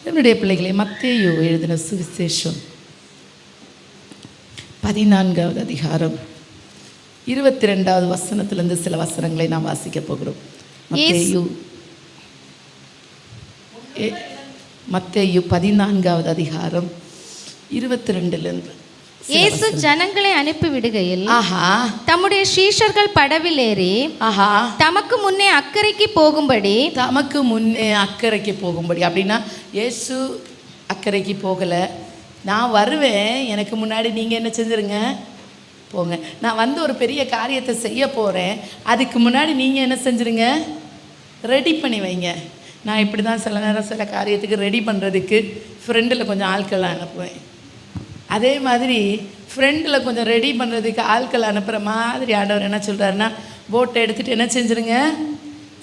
என்னுடைய பிள்ளைகளை, மத்தேயு எழுதின சுவிசேஷம் 14வது அதிகாரம் 22வது வசனத்திலிருந்து சில வசனங்களை நாம் வாசிக்க போகிறோம். மத்தேயு 14வது அதிகாரம் 22லிருந்து. இயேசு ஜனங்களை அனுப்பி விடுகையில் தம்முடைய சீஷர்கள் படவில் ஏறி தமக்கு முன்னே அக்கறைக்கு போகும்படி அப்படின்னா இயேசு அக்கறைக்கு போகல, நான் வருவேன், எனக்கு முன்னாடி நீங்கள் என்ன செஞ்சுருங்க, போங்க. நான் வந்து ஒரு பெரிய காரியத்தை செய்ய போகிறேன், அதுக்கு முன்னாடி நீங்கள் என்ன செஞ்சுருங்க, ரெடி பண்ணி வைங்க. நான் இப்படி தான் சில நேரம் சில காரியத்துக்கு ரெடி பண்ணுறதுக்கு ஃப்ரெண்டில் கொஞ்சம் ஆட்கள் அனுப்புவேன். அதே மாதிரி ஃப்ரெண்டில் கொஞ்சம் ரெடி பண்ணுறதுக்கு ஆட்கள் அனுப்புகிற மாதிரி ஆண்டவர் என்ன சொல்கிறாருன்னா, போட்டை எடுத்துகிட்டு என்ன செஞ்சுருங்க,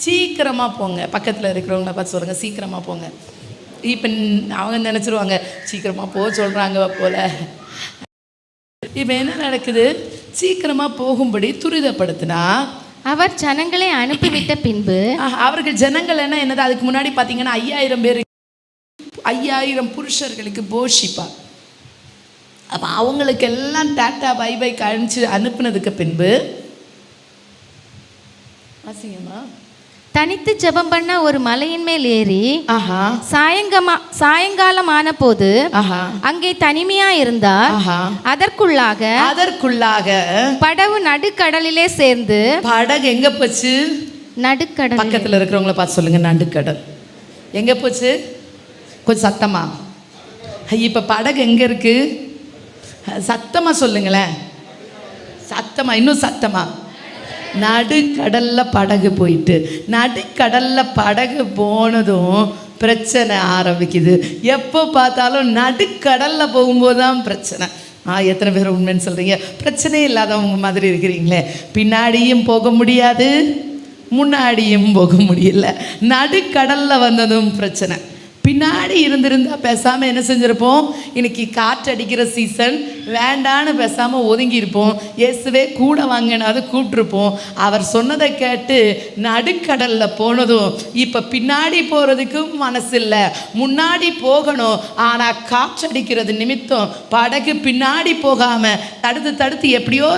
சீக்கிரமாக போங்க. பக்கத்தில் இருக்கிறவங்கள பார்த்து சொல்லுங்கள், சீக்கிரமாக போங்க. இப்போ அவங்க நினச்சிருவாங்க சீக்கிரமாக போக சொல்கிறாங்க போல். இப்போ என்ன நடக்குது, சீக்கிரமாக போகும்படி துரிதப்படுத்தினா அவர் ஜனங்களை அனுப்பிவிட்ட பின்பு அவர்கள் ஜனங்கள் என்னது, அதுக்கு முன்னாடி பார்த்தீங்கன்னா 5000 பேர், 5000 புருஷர்களுக்கு போஷிப்பார். அப்போ அவங்களுக்கு எல்லாம் டாட்டா பை பை கழிச்சு அனுப்புனதுக்கு பின்பு தனித்து ஜெபம் பண்ண ஒரு மலையின் மேல் ஏறி சாயங்காலம் ஆன போது அங்கே தனிமையா இருந்தார். அதற்குள்ளாக படகு நடுக்கடலிலே சேர்ந்து. படகு எங்க போச்சு? நடுக்கடல். பக்கத்தில் இருக்கிறவங்கள பார்த்து சொல்லுங்க, நடுக்கடல் எங்க போச்சு? கொஞ்சம் சத்தமா. இப்ப படகு எங்க இருக்கு? சத்தமா சொல்லுங்களேன், சத்தமா, இன்னும் சத்தமா. நடுக்கடல்ல படகு போயிட்டு, நடுக்கடல்ல படகு போனதும் பிரச்சனை ஆரம்பிக்குது. எப்போ பார்த்தாலும் நடுக்கடல்ல போகும்போது தான் பிரச்சனை. எத்தனை பேர் உண்மைன்னு சொல்றீங்க? பிரச்சனையே இல்லாதவங்க மாதிரி இருக்கிறீங்களே. பின்னாடியும் போக முடியாது, முன்னாடியும் போக முடியல. நடுக்கடல்ல வந்ததும் பிரச்சனை. பின்னாடி இருந்திருந்தா பேசாமல் என்ன செஞ்சுருப்போம், இன்னைக்கு காற்று அடிக்கிற சீசன் வேண்டான்னு பேசாமல் ஒதுங்கியிருப்போம். இயேசுவே கூட வாங்கினாது கூப்பிட்ருப்போம். அவர் சொன்னதை கேட்டு நடுக்கடலில் போனதும் இப்போ பின்னாடி போகிறதுக்கும் மனசு இல்லை, முன்னாடி போகணும். ஆனால் காற்று அடிக்கிறது நிமித்தம் படகு பின்னாடி போகாமல் தடுத்து எப்படியோ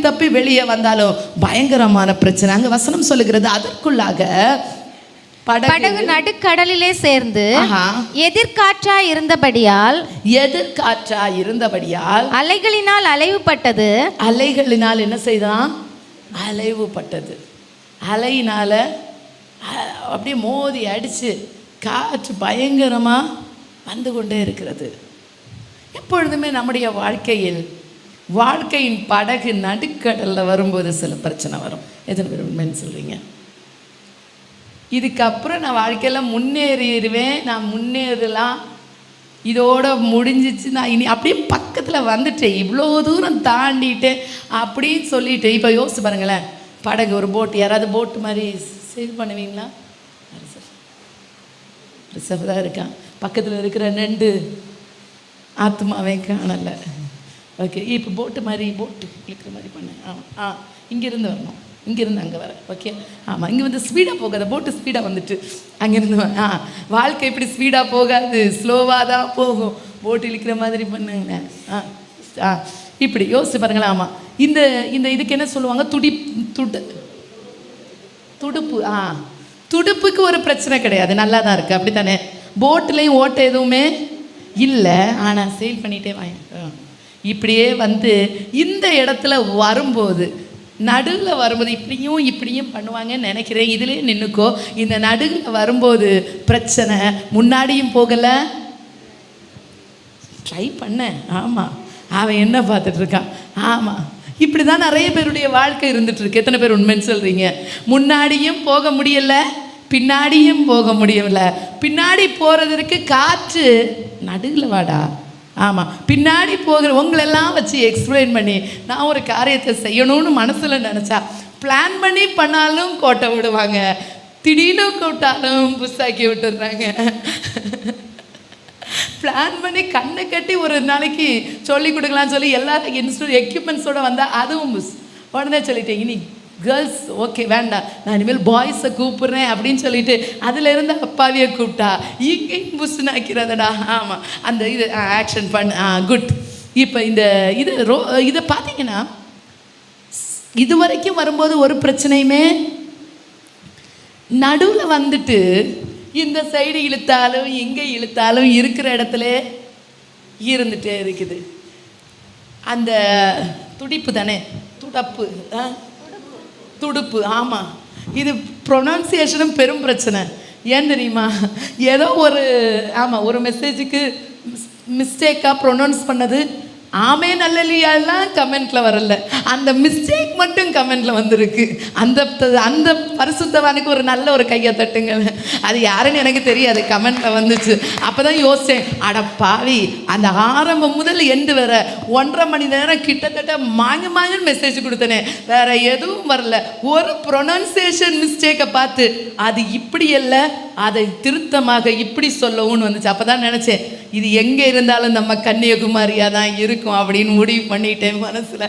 தப்பி வெளியே வந்தாலும் பயங்கரமான பிரச்சனை. அங்கே வசனம் சொல்லுகிறது, அதற்குள்ளாக படகு நடுக்கடலிலே சேர்ந்து எதிர்காற்றாய் இருந்தபடியால் அலைகளினால் அலைவுபட்டது. அலைகளினால் என்ன செய்தான்? அலைவுபட்டது. அலையினால அப்படியே மோதி அடிச்சு காற்று பயங்கரமா வந்து கொண்டே இருக்கிறது. எப்பொழுதுமே நம்முடைய வாழ்க்கையின் படகு நடுக்கடல்ல வரும்போது சில பிரச்சனை வரும். எத்தனை பேர் உண்மைன்னு சொல்றீங்க? இதுக்கப்புறம் நான் வாழ்க்கையில் முன்னேறிடுவேன், நான் முன்னேறலாம், இதோட முடிஞ்சிச்சு, நான் இனி அப்படியே பக்கத்தில் வந்துட்டேன், இவ்வளோ தூரம் தாண்டிட்டேன் அப்படின்னு சொல்லிட்டு. இப்போ யோசிச்சு பாருங்களேன், படகு ஒரு போட்டு, யாராவது போட்டு மாதிரி சேவ் பண்ணுவீங்களா? ரிசர்வ் தான் இருக்கான், பக்கத்தில் இருக்கிற 2 ஆத்மாவே காணலை. ஓகே, இப்போ போட்டு இருக்கிற மாதிரி பண்ணேன். இங்கேருந்து வரணும், இங்கேருந்து அங்கே வர. ஓகே, ஆமாம், இங்கே வந்து ஸ்பீடாக போகாத, போட்டு ஸ்பீடாக வந்துட்டு அங்கேருந்து வாழ்க்கை இப்படி ஸ்பீடாக போகாது, ஸ்லோவாக தான் போகும். போட்டு இழுக்கிற மாதிரி பண்ணுங்க. இப்படி யோசிச்சு பாருங்களேன். ஆமாம், இந்த இதுக்கு என்ன சொல்லுவாங்க? துடுப்பு. துடுப்புக்கு ஒரு பிரச்சனை கிடையாது, நல்லா தான் இருக்குது, அப்படி தானே? போட்டுலேயும் ஓட்ட எதுவுமே இல்லை, ஆனால் சேல் பண்ணிகிட்டே வாங்க. இப்படியே வந்து இந்த இடத்துல வரும்போது, நடுவில் வரும்போது இப்படியும் பண்ணுவாங்கன்னு நினைக்கிறேன். இதுலேயே நின்றுக்கோ. இந்த நடுவில் வரும்போது பிரச்சனை, முன்னாடியும் போகலை, ட்ரை பண்ண. ஆமாம், அவன் என்ன பார்த்துட்ருக்கான். ஆமாம், இப்படி தான் நிறைய பேருடைய வாழ்க்கை இருந்துகிட்ருக்கு. எத்தனை பேர் உண்மைன்னு சொல்கிறீங்க? முன்னாடியும் போக முடியலை, பின்னாடியும் போக முடியலை. பின்னாடி போகிறதுக்கு காற்று நடுவில் வாடா. ஆமாம், பின்னாடி போகிற உங்களெல்லாம் வச்சு எக்ஸ்பிளைன் பண்ணி நான் ஒரு காரியத்தை செய்யணும்னு மனசில் நினச்சா பிளான் பண்ணாலும் கோட்டை விடுவாங்க, திடீர்னு கூப்பிட்டாலும் புஷாக்கி விட்டுடுறாங்க. பிளான் பண்ணி கண்ணை கட்டி ஒரு நாளைக்கு சொல்லி கொடுக்கலான்னு சொல்லி எல்லா எக்யூப்மெண்ட்ஸோடு வந்தால் அதுவும் புஷ். உடனே சொல்லிட்டேன், இனி கேர்ள்ஸ் ஓகே வேண்டாம், நான் இனிமேல் பாய்ஸை கூப்பிட்றேன் அப்படின்னு சொல்லிட்டு அதுலேருந்து அப்பாவியை கூப்பிட்டா இங்கேயும் புஷ்னாக்கிறதடா. ஆமாம், அந்த இது ஆக்ஷன் பண்ண குட். இப்போ இந்த இதை பார்த்தீங்கன்னா இது வரைக்கும் வரும்போது ஒரு பிரச்சனையுமே நடுவில் வந்துட்டு இந்த சைடு இழுத்தாலும் இங்கே இழுத்தாலும் இருக்கிற இடத்துல இருந்துகிட்டே இருக்குது. அந்த துடிப்பு தானே, துடுப்பு. ஆமாம், இது ப்ரொனவுன்சியேஷனும் பெரும் பிரச்சனை. ஏன் தெரியுமா? ஏதோ ஒரு மெசேஜுக்கு மிஸ்டேக்காக ப்ரொனவுன்ஸ் பண்ணது ஆமே நல்லலியாலாம் கமெண்ட்டில் வரல, அந்த மிஸ்டேக் மட்டும் கமெண்ட்டில் வந்திருக்கு. அந்த பரிசுத்தவானுக்கு ஒரு நல்ல ஒரு கையை தட்டுங்க. அது யாருன்னு எனக்கு தெரியாது, கமெண்ட்டில் வந்துச்சு. அப்போ தான் யோசித்தேன், அட பாவி, அந்த ஆரம்பம் முதல் எண்டு வர 1.5 மணி நேரம் கிட்டத்தட்ட மாங்கன்னு மெசேஜ் கொடுத்தனே, வேறு எதுவும் வரல. ஒரு ப்ரொனன்சியேஷன் மிஸ்டேக்கை பார்த்து அது இப்படி இல்லை, அதை திருத்தமாக இப்படி சொல்லவும்னு வந்துச்சு. அப்போ தான் நினச்சேன், இது எங்கே இருந்தாலும் நம்ம கன்னியாகுமரியாக தான் இருக்கும் அப்படின்னு முடிவு பண்ணிட்டேன் மனசில்.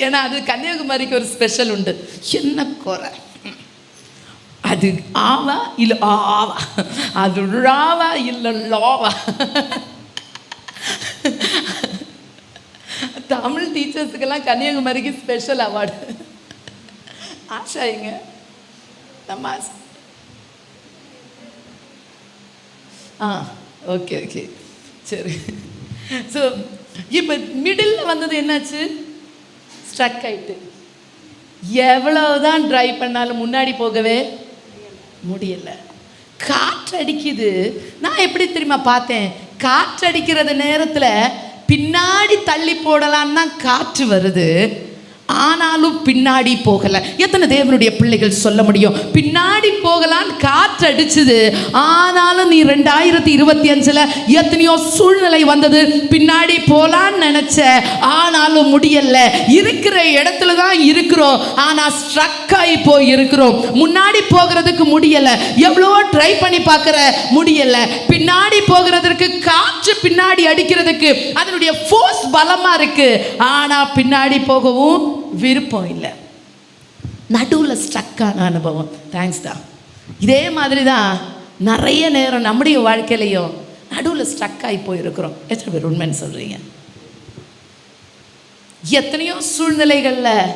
ஏன்னா அது கன்னியாகுமரிக்கு ஒரு ஸ்பெஷல் உண்டு. என்ன குறை, அது ஆவா இல்லை ஆவா, அது ழாவா இல்லை லாவா. தமிழ் டீச்சர்ஸுக்கெல்லாம் கன்னியாகுமரிக்கு ஸ்பெஷல் அவார்டு. ஆஷா எங்க நம்ம ஆஷா? ஓகே சரி. ஸோ இப்போ மிடில் வந்தது என்னாச்சு? ஸ்ட்ரக் ஆயிட்டு. எவ்வளவுதான் ட்ரை பண்ணாலும் முன்னாடி போகவே முடியல. காற்று அடிக்குது. நான் எப்படி தெரியுமா பார்த்தேன்? காற்று அடிக்கிறது நேரத்தில் பின்னாடி தள்ளி போடலான்னா காற்று வருது, ஆனாலும் பின்னாடி போகலை. எத்தனை தேவனுடைய பிள்ளைகள் சொல்ல முடியும்? பின்னாடி போகலான்னு காற்று அடிச்சுது, ஆனாலும் நீ 2025 எத்தனையோ சூழ்நிலை வந்தது, பின்னாடி போகலான்னு நினைச்ச, ஆனாலும் முடியல. இருக்கிற இடத்துல தான் இருக்கிறோம், ஆனால் ஸ்ட்ரக் ஆகி போய் இருக்கிறோம். முன்னாடி போகிறதுக்கு முடியல, எவ்வளோ ட்ரை பண்ணி பார்க்குற முடியல. பின்னாடி போகிறதுக்கு காற்று பின்னாடி அடிக்கிறதுக்கு அதனுடைய ஃபோர்ஸ் பலமாக இருக்கு, ஆனால் பின்னாடி போகவும் விருப்பம் இல்லை. நடுவில் ஸ்ட்ரக்கான அனுபவம். தேங்க்ஸ் தான். இதே மாதிரி தான் நிறைய நேரம் நம்முடைய வாழ்க்கையிலையும் நடுவில் ஸ்ட்ரக் ஆகி போயிருக்கிறோம். எத்தனை பேர் உண்மைன்னு சொல்கிறீங்க? எத்தனையோ சூழ்நிலைகளில்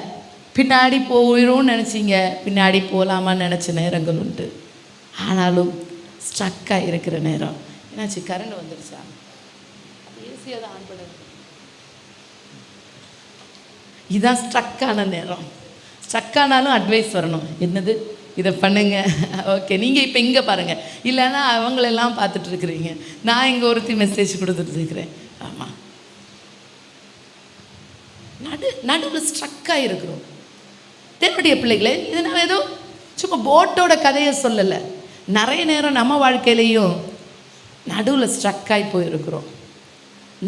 பின்னாடி போயிடும்னு நினச்சிங்க, பின்னாடி போகலாமான்னு நினச்ச நேரங்கள் உண்டு, ஆனாலும் ஸ்ட்ரக்காக இருக்கிற நேரம். என்னாச்சு? கரண்ட் வந்துருச்சா? ஈஸியாக தான் ஆன் பண்ணுது. இதுதான் ஸ்ட்ரக்கான நேரம். ஸ்ட்ரக்கானாலும் அட்வைஸ் வரணும். என்னது? இதை பண்ணுங்க. ஓகே, நீங்கள் இப்போ இங்கே பாருங்கள், இல்லைன்னா அவங்களெல்லாம் பார்த்துட்டு இருக்கிறீங்க, நான் இங்கே ஒருத்தி மெசேஜ் கொடுத்துட்டு இருக்கிறேன். ஆமாம், நடுவில் ஸ்ட்ரக்காக இருக்கிறோம். தேவனுடைய பிள்ளைகளே, இது நான் ஏதோ சும்மா போட்டோட கதையை சொல்லலை. நிறைய நேரம் நம்ம வாழ்க்கையிலையும் நடுவில் ஸ்ட்ரக்காகி போயிருக்கிறோம்.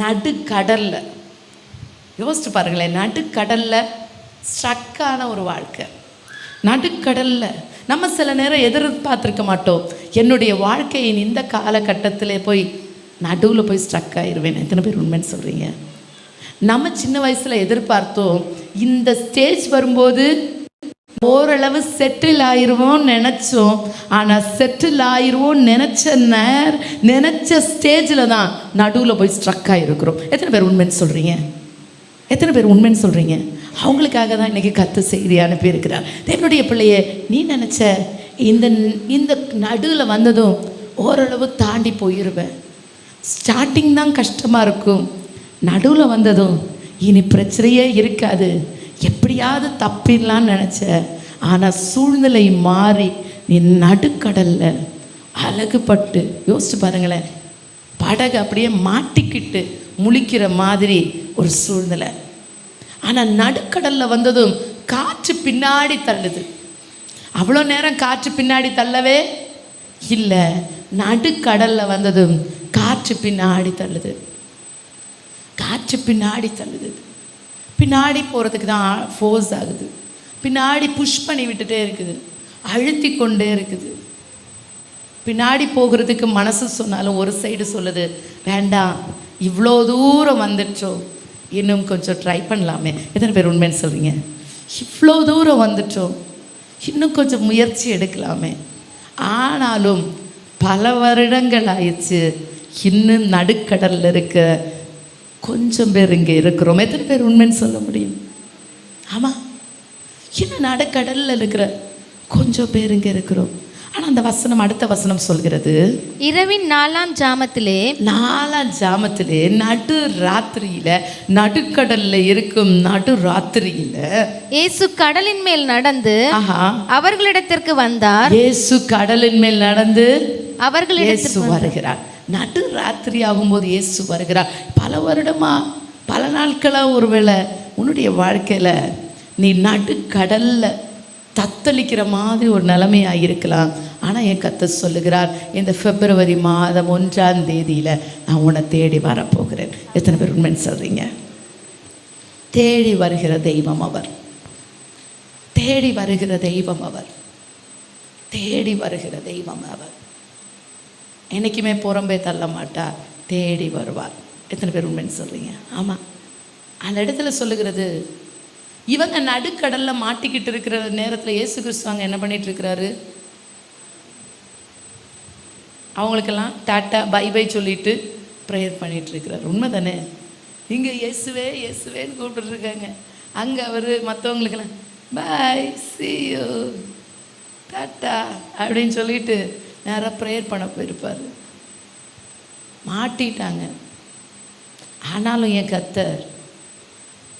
நடுக்கடலில் யோசிச்சு பாருங்களேன், நடுக்கடலில் ஸ்ட்ரக்கான ஒரு வாழ்க்கை. நடுக்கடலில் நம்ம சில நேரம் எதிர்பார்த்துருக்க மாட்டோம், என்னுடைய வாழ்க்கையின் இந்த காலகட்டத்தில் போய் நடுவில் போய் ஸ்ட்ரக் ஆயிடுவேன். எத்தனை பேர் உண்மைன்னு சொல்கிறீங்க? நம்ம சின்ன வயசில் எதிர்பார்த்தோம், இந்த ஸ்டேஜ் வரும்போது ஓரளவு செட்டில் ஆயிடுவோம்னு நினச்சோம். ஆனால் செட்டில் ஆயிடுவோம் நினச்ச ஸ்டேஜில் தான் நடுவில் போய் ஸ்ட்ரக் ஆகிருக்கிறோம். எத்தனை பேர் உண்மைன்னு சொல்கிறீங்க? எத்தனை பேர் உண்மைன்னு சொல்கிறீங்க? அவங்களுக்காக தான் இன்றைக்கி கர்த்தர் செய்தி அனுப்பியிருக்கிறார். தேவனுடைய பிள்ளையே, நீ நினச்ச இந்த நடுவில் வந்ததும் ஓரளவு தாண்டி போயிடுவேன். ஸ்டார்டிங் தான் கஷ்டமாக இருக்கும், நடுவில் வந்ததும் இனி பிரச்சனையே இருக்காது, எப்படியாவது தப்பிடலான்னு நினச்ச. ஆனால் சூழ்நிலை மாறி நீ நடுக்கடலில் அழகுப்பட்டு, யோசிச்சு பாருங்களேன், படகு அப்படியே மாட்டிக்கிட்டு முழிக்கிற மாதிரி ஒரு சூழ்நிலை. ஆனால் நடுக்கடலில் வந்ததும் காற்று பின்னாடி தள்ளுது. அவ்வளோ நேரம் காற்று பின்னாடி தள்ளவே இல்லை. நடுக்கடலில் வந்ததும் காற்று பின்னாடி தள்ளுது. பின்னாடி போகிறதுக்கு தான் ஃபோர்ஸ் ஆகுது. பின்னாடி புஷ் பண்ணி விட்டுட்டே இருக்குது, அழுத்தி கொண்டே இருக்குது. பின்னாடி போகிறதுக்கு மனசு சொன்னாலும் ஒரு சைடு சொல்லுது, வேண்டாம், இவ்வளோ தூரம் வந்துட்டோம், இன்னும் கொஞ்சம் ட்ரை பண்ணலாமே. எத்தனை பேர் உண்மைன்னு சொல்கிறீங்க? இவ்வளோ தூரம் வந்துட்டோம், இன்னும் கொஞ்சம் முயற்சி எடுக்கலாமே. ஆனாலும் பல வருடங்கள் ஆயிடுச்சு, இன்னும் நடுக்கடலில் இருக்க கொஞ்சம் பேர் இங்கே இருக்கிறோம். எத்தனை பேர் உண்மைன்னு சொல்ல முடியும்? ஆமாம், இன்னும் நடுக்கடலில் இருக்கிற கொஞ்சம் பேர் இங்கே இருக்கிறோம். ஆனால் அந்த வசனம், அடுத்த வசனம் சொல்கிறது, இரவின் 4ஆம் ஜாமத்திலே நடு ராத்திரியில, நடுக்கடல்ல இருக்கும் நடு ராத்திரியில இயேசு கடலின் மேல் நடந்து ஆஹா அவர்களிடத்திற்கு வந்தார். இயேசு கடலின் மேல் நடந்து அவர்களிடத்திற்கு இயேசு வருகிறார். நடு ராத்திரி ஆகும்போது இயேசு வருகிறார். பல வருடமா, பல நாட்களா ஒருவேளை உன்னுடைய வாழ்க்கையில நீ நடுக்கடல்ல தத்தளிக்கிற மாதிரி ஒரு நிலைமையாக இருக்கலாம். ஆனால் என் கர்த்தர் சொல்லுகிறார், இந்த பிப்ரவரி மாதம் 1ஆம் தேதியில் நான் உன்னை தேடி வரப்போகிறேன். எத்தனை பேர் உண்மைன்னு சொல்கிறீங்க? தேடி வருகிற தெய்வம் அவர், தேடி வருகிற தெய்வம் அவர், தேடி வருகிற தெய்வம் அவர். என்றைக்குமே புறம்பே தள்ள மாட்டார், தேடி வருவார். எத்தனை பேர் உண்மைன்னு சொல்கிறீங்க? ஆமாம், அந்த இடத்துல சொல்லுகிறது, இவங்க நடுக்கடலில் மாட்டிக்கிட்டு இருக்கிற நேரத்தில் இயேசு கிறிஸ்துவாங்க என்ன பண்ணிட்டு இருக்கிறாரு? அவங்களுக்கெல்லாம் டாட்டா பை பை சொல்லிட்டு ப்ரேயர் பண்ணிட்டு இருக்கிறார். உண்மை தானே? இங்கே இயேசுவே இயேசுவேன்னு கூப்பிட்டுருக்காங்க, அங்கே அவர் மற்றவங்களுக்கெல்லாம் பாய் see you டாட்டா அப்படின்னு சொல்லிட்டு நேராக ப்ரேயர் பண்ண போயிருப்பார். மாட்டிட்டாங்க. ஆனாலும் என் கர்த்தர்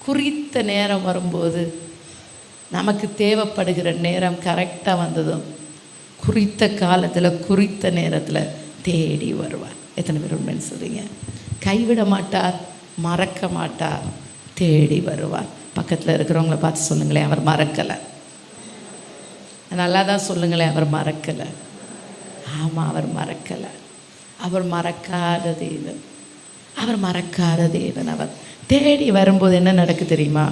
குறித்த நேரம் வரும்போது, நமக்கு தேவைப்படுகிற நேரம் கரெக்டாக வந்ததும் குறித்த காலத்தில் குறித்த நேரத்தில் தேடி வருவார். எத்தனை பேர் உண்மைன்னு சொல்கிறீங்க? கைவிட மாட்டார், மறக்க மாட்டார், தேடி வருவார். பக்கத்தில் இருக்கிறவங்கள பார்த்து சொல்லுங்களேன், அவர் மறக்கலை. நல்லா தான் சொல்லுங்களேன், அவர் மறக்கலை. ஆமாம், அவர் மறக்கலை. அவர் மறக்காத தேவன், அவர் மறக்காத தேவன். அவர் தேடி வரும்போது என்ன நடக்கு தெரியுமா?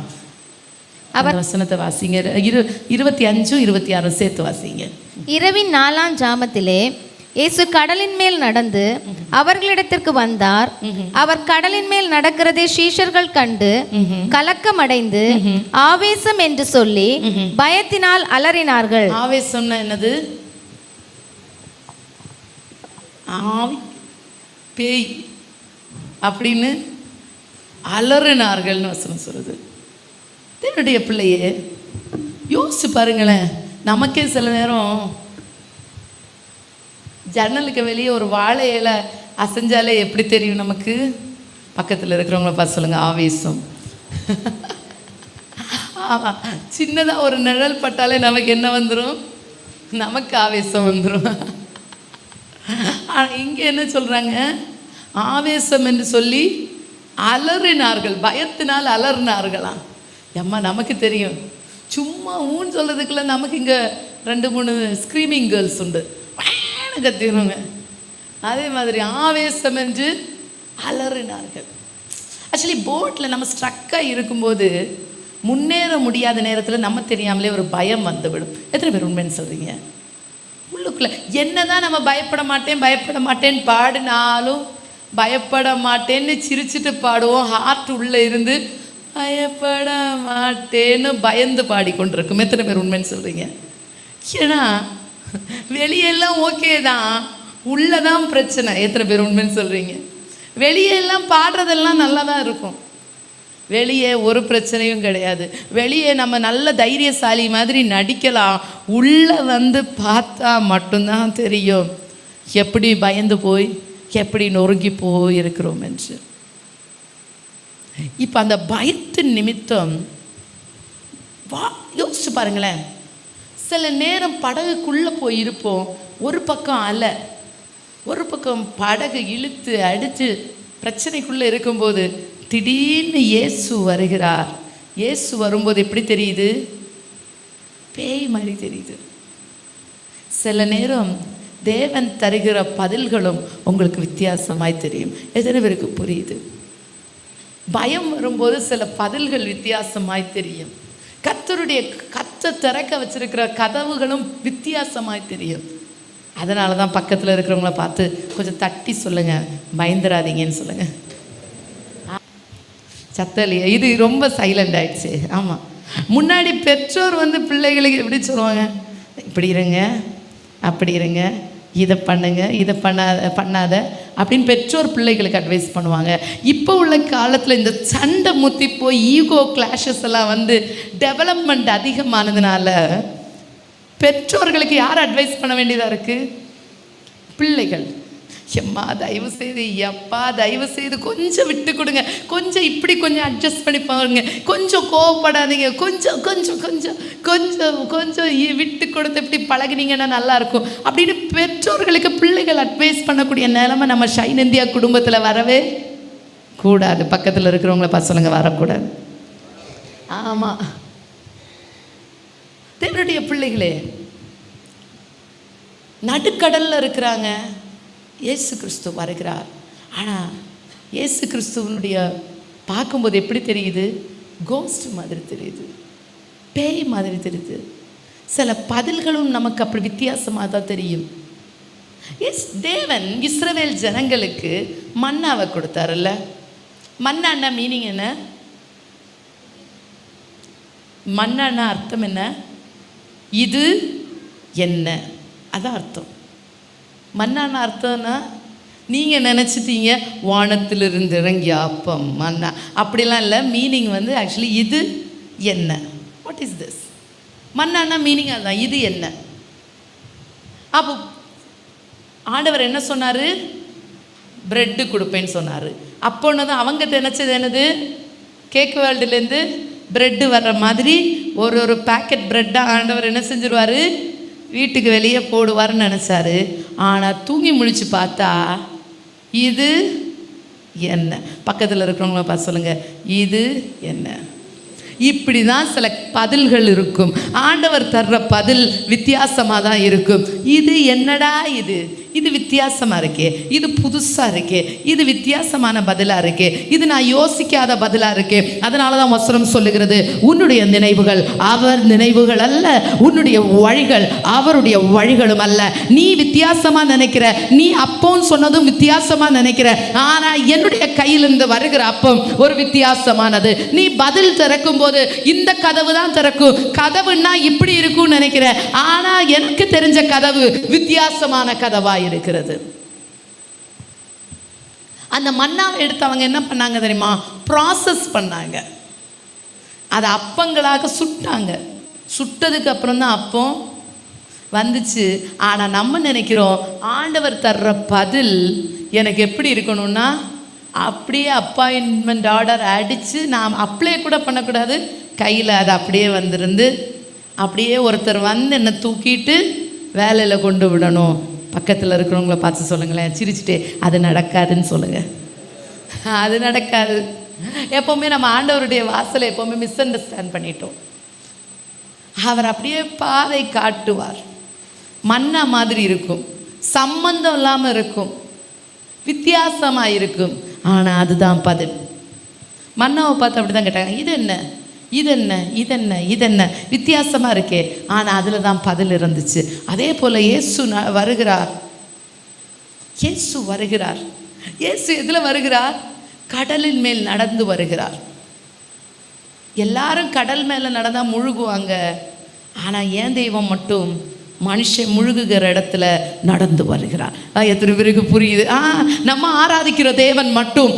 அவர் வசனத்தை வாசிங்க, 25 26 சேர்த்து வாசிங்க. இரவின் 4ஆம் ஜாமத்திலே இயேசு கடலின் மேல் நடந்து அவர்களிடத்திற்கு வந்தார். அவர் கடலின் மேல் நடக்கிறதை சீஷர்கள் கண்டு கலக்கமடைந்து ஆவேசம் என்று சொல்லி பயத்தினால் அலறினார்கள். ஆவேசம்னா என்னது? ஆவி, பேய் அப்படின்னு அலறினார்கள்னு வசனம் சொல்லுது. தேவனுடைய பிள்ளையே, யோசிச்சு பாருங்களேன். நமக்கே சில நேரம் ஜன்னலுக்கு வெளியே ஒரு வாழை இலை அசைஞ்சாலே எப்படி தெரியும் நமக்கு? பக்கத்தில் இருக்கிறவங்கள பார்த்து சொல்லுங்கள், ஆவேசம். ஆமாம், சின்னதாக ஒரு நிழல் பட்டாலே நமக்கு என்ன வந்துடும்? நமக்கு ஆவேசம் வந்துடும். இங்கே என்ன சொல்கிறாங்க? ஆவேசம் என்று சொல்லி அலறினார்கள், பயத்தினால் அலறினார்களாம். அம்மா, நமக்கு தெரியும், சும்மா ஊன்னு சொல்கிறதுக்குள்ள நமக்கு இங்கே 2-3 ஸ்க்ரீமிங் கேர்ள்ஸ் உண்டு, கத்திடுங்க. அதே மாதிரி ஆவேசம் என்று அலறினார்கள். ஆக்சுவலி போட்டில் நம்ம ஸ்ட்ரக்காக இருக்கும்போது, முன்னேற முடியாத நேரத்தில் நம்ம தெரியாமலே ஒரு பயம் வந்துவிடும். எத்தனை பேர் உண்மைன்னு சொல்கிறீங்க? உள்ளுக்குள்ளே என்னதான் நம்ம பயப்பட மாட்டேன்னு பாடினாலும், பயப்பட மாட்டேன்னு சிரிச்சிட்டு பாடுவோம், ஹார்ட் உள்ளே இருந்து பயப்பட மாட்டேன்னு பயந்து பாடிக்கொண்டிருக்கும். எத்தனை பேர் உண்மைன்னு சொல்கிறீங்க? ஏன்னா வெளியெல்லாம் ஓகே தான், உள்ளதான் பிரச்சனை. எத்தனை பேர் உண்மைன்னு சொல்கிறீங்க? வெளியெல்லாம் பாடுறதெல்லாம் நல்லா தான் இருக்கும், வெளியே ஒரு பிரச்சனையும் கிடையாது. வெளியே நம்ம நல்ல தைரியசாலி மாதிரி நடிக்கலாம், உள்ளே வந்து பார்த்தா மட்டும்தான் தெரியும் எப்படி பயந்து போய், எப்படி நொறுங்கி போயிருக்கிறோம் என்று. இப்போ அந்த பயத்தின் நிமித்தம் யோசிச்சு பாருங்களேன். சில நேரம் படகுக்குள்ளே போய் இருப்போம், ஒரு பக்கம் அலை, ஒரு பக்கம் படகு இழுத்து அடித்து பிரச்சனைக்குள்ளே இருக்கும்போது திடீர்னு இயேசு வருகிறார். இயேசு வரும்போது எப்படி தெரியுது? பேய் மாதிரி தெரியுது. சில நேரம் தேவன் தருகிற பதில்களும் உங்களுக்கு வித்தியாசமாய் தெரியும். எத்தனை பேருக்கு புரியுது? பயம் வரும்போது சில பதில்கள் வித்தியாசமாய் தெரியும். கர்த்தர் திறக்க வச்சிருக்கிற கதவுகளும் வித்தியாசமாய் தெரியும். அதனால தான் பக்கத்தில் இருக்கிறவங்கள பார்த்து கொஞ்சம் தட்டி சொல்லுங்கள், பயந்துராதீங்கன்னு சொல்லுங்கள். சத்தம் இல்லையா? இது ரொம்ப சைலண்ட் ஆயிடுச்சு. ஆமாம், முன்னாடி பெற்றோர் வந்து பிள்ளைகளுக்கு எப்படி சொல்லுவாங்க, இப்படி இருங்க, அப்படி இருங்க, இதை பண்ணுங்க, இதை பண்ணாத அப்படின்னு பெற்றோர் பிள்ளைகளுக்கு அட்வைஸ் பண்ணுவாங்க. இப்போ உள்ள காலத்தில் இந்த சண்டை முத்தி போய் ஈகோ கிளாஷஸ் எல்லாம் வந்து டெவலப்மெண்ட் அதிகமானதுனால பெற்றோர்களுக்கு யார் அட்வைஸ் பண்ண வேண்டியதாக இருக்குது? பிள்ளைகள். எம்மா தயவு செய்து, எப்பா தயவு செய்து கொஞ்சம் விட்டு கொடுங்க, கொஞ்சம் இப்படி கொஞ்சம் அட்ஜஸ்ட் பண்ணி பாருங்க, கொஞ்சம் கோவப்படாதீங்க, கொஞ்சம் கொஞ்சம் கொஞ்சம் கொஞ்சம் கொஞ்சம் விட்டு கொடுத்து இப்படி பழகினீங்கன்னா நல்லாயிருக்கும் அப்படின்னு பெற்றோர்களுக்கு பிள்ளைகள் அட்வைஸ் பண்ணக்கூடிய நிலைமை நம்ம ஷைன் இந்தியா குடும்பத்தில் வரவே கூடாது. பக்கத்தில் இருக்கிறவங்கள பார்த்து சொல்லுங்க, வரக்கூடாது. ஆமாம், தேவனுடைய பிள்ளைகளே நடுக்கடலில் இருக்கிறாங்க, இயேசு கிறிஸ்து வருகிறார். ஆனால் இயேசு கிறிஸ்துவனுடைய பார்க்கும்போது எப்படி தெரியுது? கோஸ்ட் மாதிரி தெரியுது, பேய் மாதிரி தெரியுது. சில பதில்களும் நமக்கு அப்படி வித்தியாசமாக தான் தெரியும். தேவன் இஸ்ரவேல் ஜனங்களுக்கு மன்னாவை கொடுத்தாருல்ல. மன்னான்னா மீனிங் என்ன? மன்னான்னா அர்த்தம் என்ன? இது என்ன, அதான் அர்த்தம். மன்னான அர்த்தம்னா நீங்கள் நினச்சிட்டீங்க வானத்திலிருந்து இறங்கிய அப்பம் மன்னா, அப்படிலாம் இல்லை. மீனிங் வந்து ஆக்சுவலி இது என்ன, வாட் இஸ் திஸ்? மன்னானா மீனிங் அதுதான், இது என்ன. அப்போ ஆண்டவர் என்ன சொன்னார்? ப்ரெட்டு கொடுப்பேன்னு சொன்னார். அப்போன்னு தான் அவங்க நினச்சது என்னது? கேக் வேர்ல்டுலேருந்து ப்ரெட்டு வர்ற மாதிரி ஒரு பேக்கெட் ப்ரெட்டாக ஆண்டவர் என்ன செஞ்சுருவார்? வீட்டுக்கு வெளியே போடுவார்னு நினச்சாரு. ஆனால் தூங்கி முழிச்சு பார்த்தா இது என்ன? பக்கத்தில் இருக்கிறவங்கள பார்த்து சொல்லுங்கள், இது என்ன? இப்படி தான் சில பதில்கள் இருக்கும். ஆண்டவர் தர்ற பதில் வித்தியாசமாக தான் இருக்கும். இது என்னடா இது? இது வித்தியாசமாக இருக்கே, இது புதுசாக இருக்கே, இது வித்தியாசமான பதிலாக இருக்கே, இது நான் யோசிக்காத பதிலாக இருக்கே. அதனால தான் வசனம் சொல்லுகிறது, உன்னுடைய நினைவுகள் அவர் நினைவுகள் அல்ல, உன்னுடைய வழிகள் அவருடைய வழிகளும் அல்ல. நீ வித்தியாசமாக நினைக்கிற, நீ அப்போன்னு சொன்னதும் வித்தியாசமாக நினைக்கிற, ஆனால் என்னுடைய கையிலிருந்து வருகிற அப்பம் ஒரு வித்தியாசமானது. நீ பதில் திறக்கும் போது இந்த கதவு தான் திறக்கும், கதவுன்னா இப்படி இருக்கும்னு நினைக்கிற, ஆனால் எனக்கு தெரிஞ்ச கதவு வித்தியாசமான கதவாய் இருக்கிறது. அந்த மன்னாவை எடுத்து அவங்க என்ன பண்ணாங்க தெரியுமா? ப்ராசஸ் பண்ணாங்க, அதை அப்பங்களாக சுட்டாங்க. சுட்டதுக்கு அப்புறம் தான் அப்பம் வந்துச்சு. ஆனால் நம்ம நினைக்கிறோம் ஆண்டவர் தர்ற பதில் எனக்கு எப்படி இருக்கணும்னா அப்படியே அப்பாயின்மெண்ட் ஆர்டர் அடித்து நான் அப்ளை கூட பண்ணக்கூடாது, கையில் அது அப்படியே வந்திருந்து அப்படியே ஒருத்தர் வந்து என்னை தூக்கிட்டு வேலையில் கொண்டு விடணும். பக்கத்தில் இருக்கிறவங்கள பார்த்து சொல்லுங்களேன், சிரிச்சுட்டே, அது நடக்காதுன்னு சொல்லுங்கள். அது நடக்காது. எப்போவுமே நம்ம ஆண்டவருடைய வாசலை எப்போவுமே மிஸ் அண்டர்ஸ்டாண்ட் பண்ணிட்டோம். அவர் அப்படியே பாதை காட்டுவார். மன்னா மாதிரி இருக்கும், சம்பந்தம் இல்லாமல் இருக்கும், வித்தியாசமாக இருக்கும். ஆனால் அதுதான் பதில். மன்னாவை பார்த்து அப்படி தான் கேட்டாங்க, இது என்ன, இது என்ன, இது என்ன, இது என்ன, வித்தியாசமாக இருக்கே. ஆனால் அதில் தான் பதில் இருந்துச்சு. அதே போல் இயேசு வருகிறார். இயேசு வருகிறார். இயேசு எதில் வருகிறார்? கடலின் மேல் நடந்து வருகிறார். எல்லாரும் கடல் மேலே நடந்தால் முழுகுவாங்க. ஆனால் ஏன் தெய்வம் மட்டும் மனுஷன் முழுகுகிற இடத்துல நடந்து வருகிறார். எத்தனை பேருக்கு புரியுது? நம்ம ஆராதிக்கிற தேவன் மட்டும்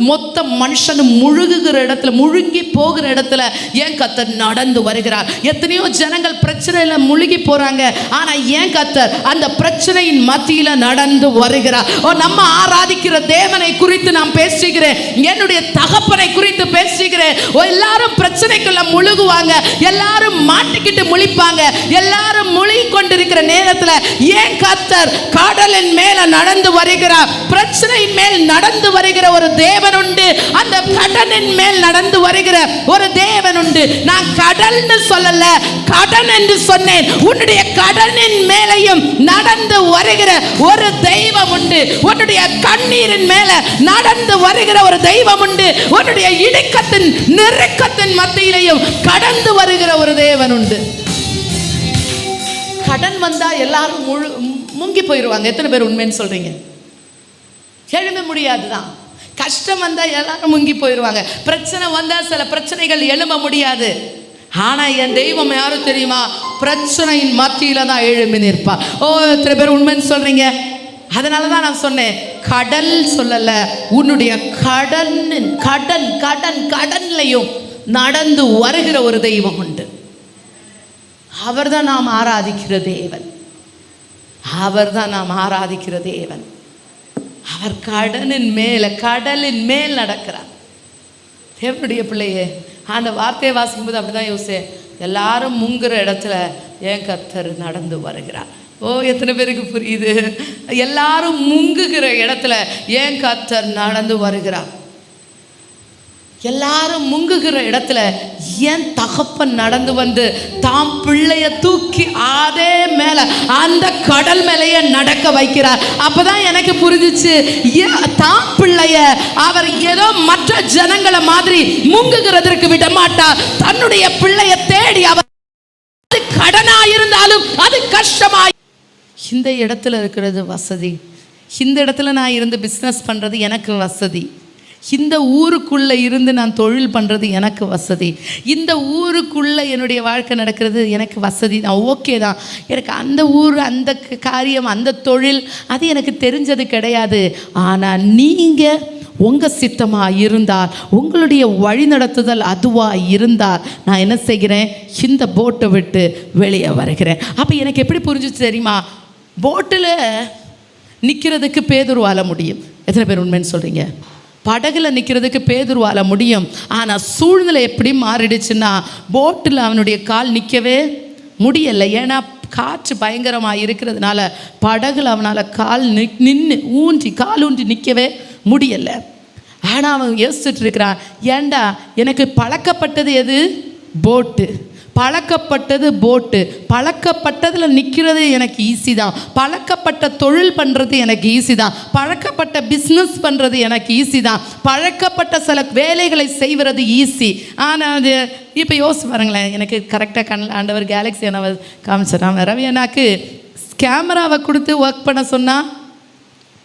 மொத்த மனுஷனும் முழுகுகிற இடத்துல, முழுங்கி போகிற இடத்துல ஏன் கர்த்தர் நடந்து வருகிறார்? எத்தனையோ ஜனங்கள் பிரச்சனையில் முழுகி போறாங்க, ஆனா ஏன் கர்த்தர் அந்த பிரச்சனையின் மத்தியில நடந்து வருகிறார்? நம்ம ஆராதிக்கிற தேவனை குறித்து நான் பேசுகிறேன், என்னுடைய தகப்பனை குறித்து பேசுகிறேன். எல்லாரும் பிரச்சனைக்குள்ள முழுகுவாங்க, எல்லாரும் மாட்டிக்கிட்டு முழிப்பாங்க, எல்லாரும் முழி கொண்டிருக்கிற நேரத்தில் ஏன் கர்த்தர் கடலின் மேல நடந்து வருகிறார்? பிரச்சனையின் மேல் நடந்து வருகிற ஒரு தேவன் உண்டு. அந்த கடலின் மேல் நடந்து வருகிற ஒரு தேவன் உண்டு. நான் கடல்னு சொல்லல, கடன் என்று சொன்னேன். உன்னுடைய கடலின் மேலையும் நடந்து வருகிற ஒரு தெய்வம் உண்டு. உன்னுடைய கண்ணீரின் மேல நடந்து வருகிற ஒரு தெய்வம் உண்டு. உன்னுடைய இடுக்கத்தின் நெருக்கத்தின் மத்தியிலையும் கடந்து வருகிற ஒரு தேவன் உண்டு. கடன் வந்தா எல்லாரும் முங்கி போயிடுவாங்க. எத்தனை பேர் உண்மைன்னு சொல்றீங்க? எழும்ப முடியாதுதான். கஷ்டம் வந்தா எல்லாரும் முங்கி போயிடுவாங்க. பிரச்சனை வந்தா சில பிரச்சனைகள் எழும்ப முடியாது. ஆனா என் தெய்வம் யாரும் தெரியுமா? பிரச்சனையின் மத்தியில தான் எழும்பி நிற்பார். ஓ, எத்தனை பேர் உண்மைன்னு சொல்றீங்க? அதனால தான் நான் சொன்னேன், கடல் சொல்லல, உன்னுடைய கடன்லையும் நடந்து வருகிற ஒரு தெய்வம் உண்டு. அவர் தான் நாம் ஆராதிக்கிற தேவன். அவர் கடலின் மேல் நடக்கிறார். தேவனுடைய பிள்ளையே, அந்த வார்த்தையை வாசிக்கும் போது அப்படிதான் யோசிச்சேன். எல்லாரும் முங்குற இடத்துல என் கர்த்தர் நடந்து வருகிறார். ஓ, எத்தனை பேருக்கு புரியுது? எல்லாரும் முங்குகிற இடத்துல என் கர்த்தர் நடந்து வருகிறார். எல்லாரும் முங்குகிற இடத்துல என் தகப்பன் நடந்து வந்து தாம் பிள்ளைய தூக்கி அதே மேல அந்த கடல் மேலேயே நடக்க வைக்கிறார். அப்பதான் எனக்கு புரிஞ்சிச்சு, தாம் பிள்ளைய அவர் ஏதோ மற்ற ஜனங்களை மாதிரி முங்குகிறதற்கு விட மாட்டார். தன்னுடைய பிள்ளைய தேடி அவர், அது கடனா இருந்தாலும் அது கஷ்டமாய், இந்த இடத்துல இருக்கிறது வசதி, இந்த இடத்துல நான் இருந்து பிஸ்னஸ் பண்ணுறது எனக்கு வசதி, இந்த ஊருக்குள்ளே இருந்து நான் தொழில் பண்ணுறது எனக்கு வசதி, இந்த ஊருக்குள்ளே என்னுடைய வாழ்க்கை நடக்கிறது எனக்கு வசதி தான், ஓகே தான். எனக்கு அந்த ஊர், அந்த காரியம், அந்த தொழில் அது எனக்கு தெரிஞ்சது கிடையாது. ஆனால் நீங்கள் உங்கள் சித்தமாக இருந்தால், உங்களுடைய வழிநடத்துதல் அதுவாக இருந்தால், நான் என்ன செய்கிறேன்? இந்த போட்டை விட்டு வெளியே வருகிறேன். அப்போ எனக்கு எப்படி புரிஞ்சிச்சு தெரியுமா? போட்டில் நிற்கிறதுக்கு பேதுரு வாழ முடியும். எத்தனை பேர் உண்மைன்னு சொல்கிறீங்க? படகுல நிற்கிறதுக்கு பேதுரு வாழ முடியும். ஆனால் சூழ்நிலை எப்படி மாறிடுச்சுன்னா, போட்டில் அவனுடைய கால் நிற்கவே முடியலை. ஏன்னா காற்று பயங்கரமாக இருக்கிறதுனால படகுல அவனால் கால் ஊன்றி நிற்கவே முடியலை. ஆனால் அவன் யோசிச்சுட்டு இருக்கிறான், ஏண்டா எனக்கு பழக்கப்பட்டது எது? போட்டு. பழக்கப்பட்டதில் நிற்கிறது எனக்கு ஈஸி தான், பழக்கப்பட்ட தொழில் பண்ணுறது எனக்கு ஈஸி தான், பழக்கப்பட்ட பிஸ்னஸ் பண்ணுறது எனக்கு ஈஸி தான், பழக்கப்பட்ட சில வேலைகளை செய்வது ஈஸி. ஆனால் அது இப்போ யோசிச்சு பாருங்களேன், எனக்கு கரெக்டாக ஆண்டவர் கேலக்ஸி என்ன காமிச்சிடாம ரவி எனக்கு கேமராவை கொடுத்து ஒர்க் பண்ண சொன்னால்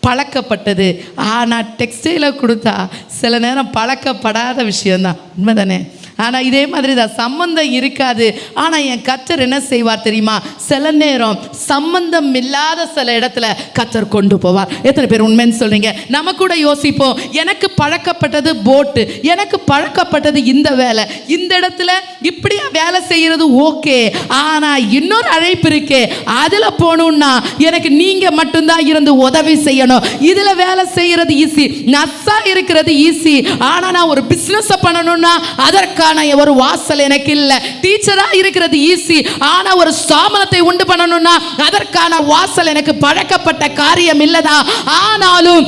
பழக்கப்பட்டது. ஆனால் டெக்ஸ்டைலை கொடுத்தா சில நேரம் பழக்கப்படாத விஷயந்தான். உண்மை தானே? ஆனால் இதே மாதிரி தான் சம்பந்தம் இருக்காது. ஆனால் என் கர்த்தர் என்ன செய்வார் தெரியுமா? சில நேரம் சம்பந்தம் இல்லாத சில இடத்துல கர்த்தர் கொண்டு போவார். எத்தனை பேர் உண்மைன்னு சொல்றீங்க? நம்ம கூட யோசிப்போம், எனக்கு பழக்கப்பட்டது போட்டு, எனக்கு பழக்கப்பட்டது இந்த வேலை, இந்த இடத்துல இப்படியா வேலை செய்யறது ஓகே. ஆனால் இன்னொரு அழைப்பு இருக்கே, அதில் போகணுன்னா எனக்கு நீங்கள் மட்டும்தான் இருந்து உதவி செய்யணும். இதில் வேலை செய்யறது ஈஸி, நர்ஸா இருக்கிறது ஈஸி. ஆனால் நான் ஒரு பிஸ்னஸ் பண்ணணும்னா அதற்கான ஒரு வாசல் எனக்கு இல்லை. டீச்சரா இருக்கிறது ஈஸி, ஆனா ஒரு ஸ்தாபனத்தை உண்டு பண்ணணும்னா அதற்கான வாசல் எனக்கு பழக்கப்பட்ட காரியம் இல்லதா? ஆனாலும்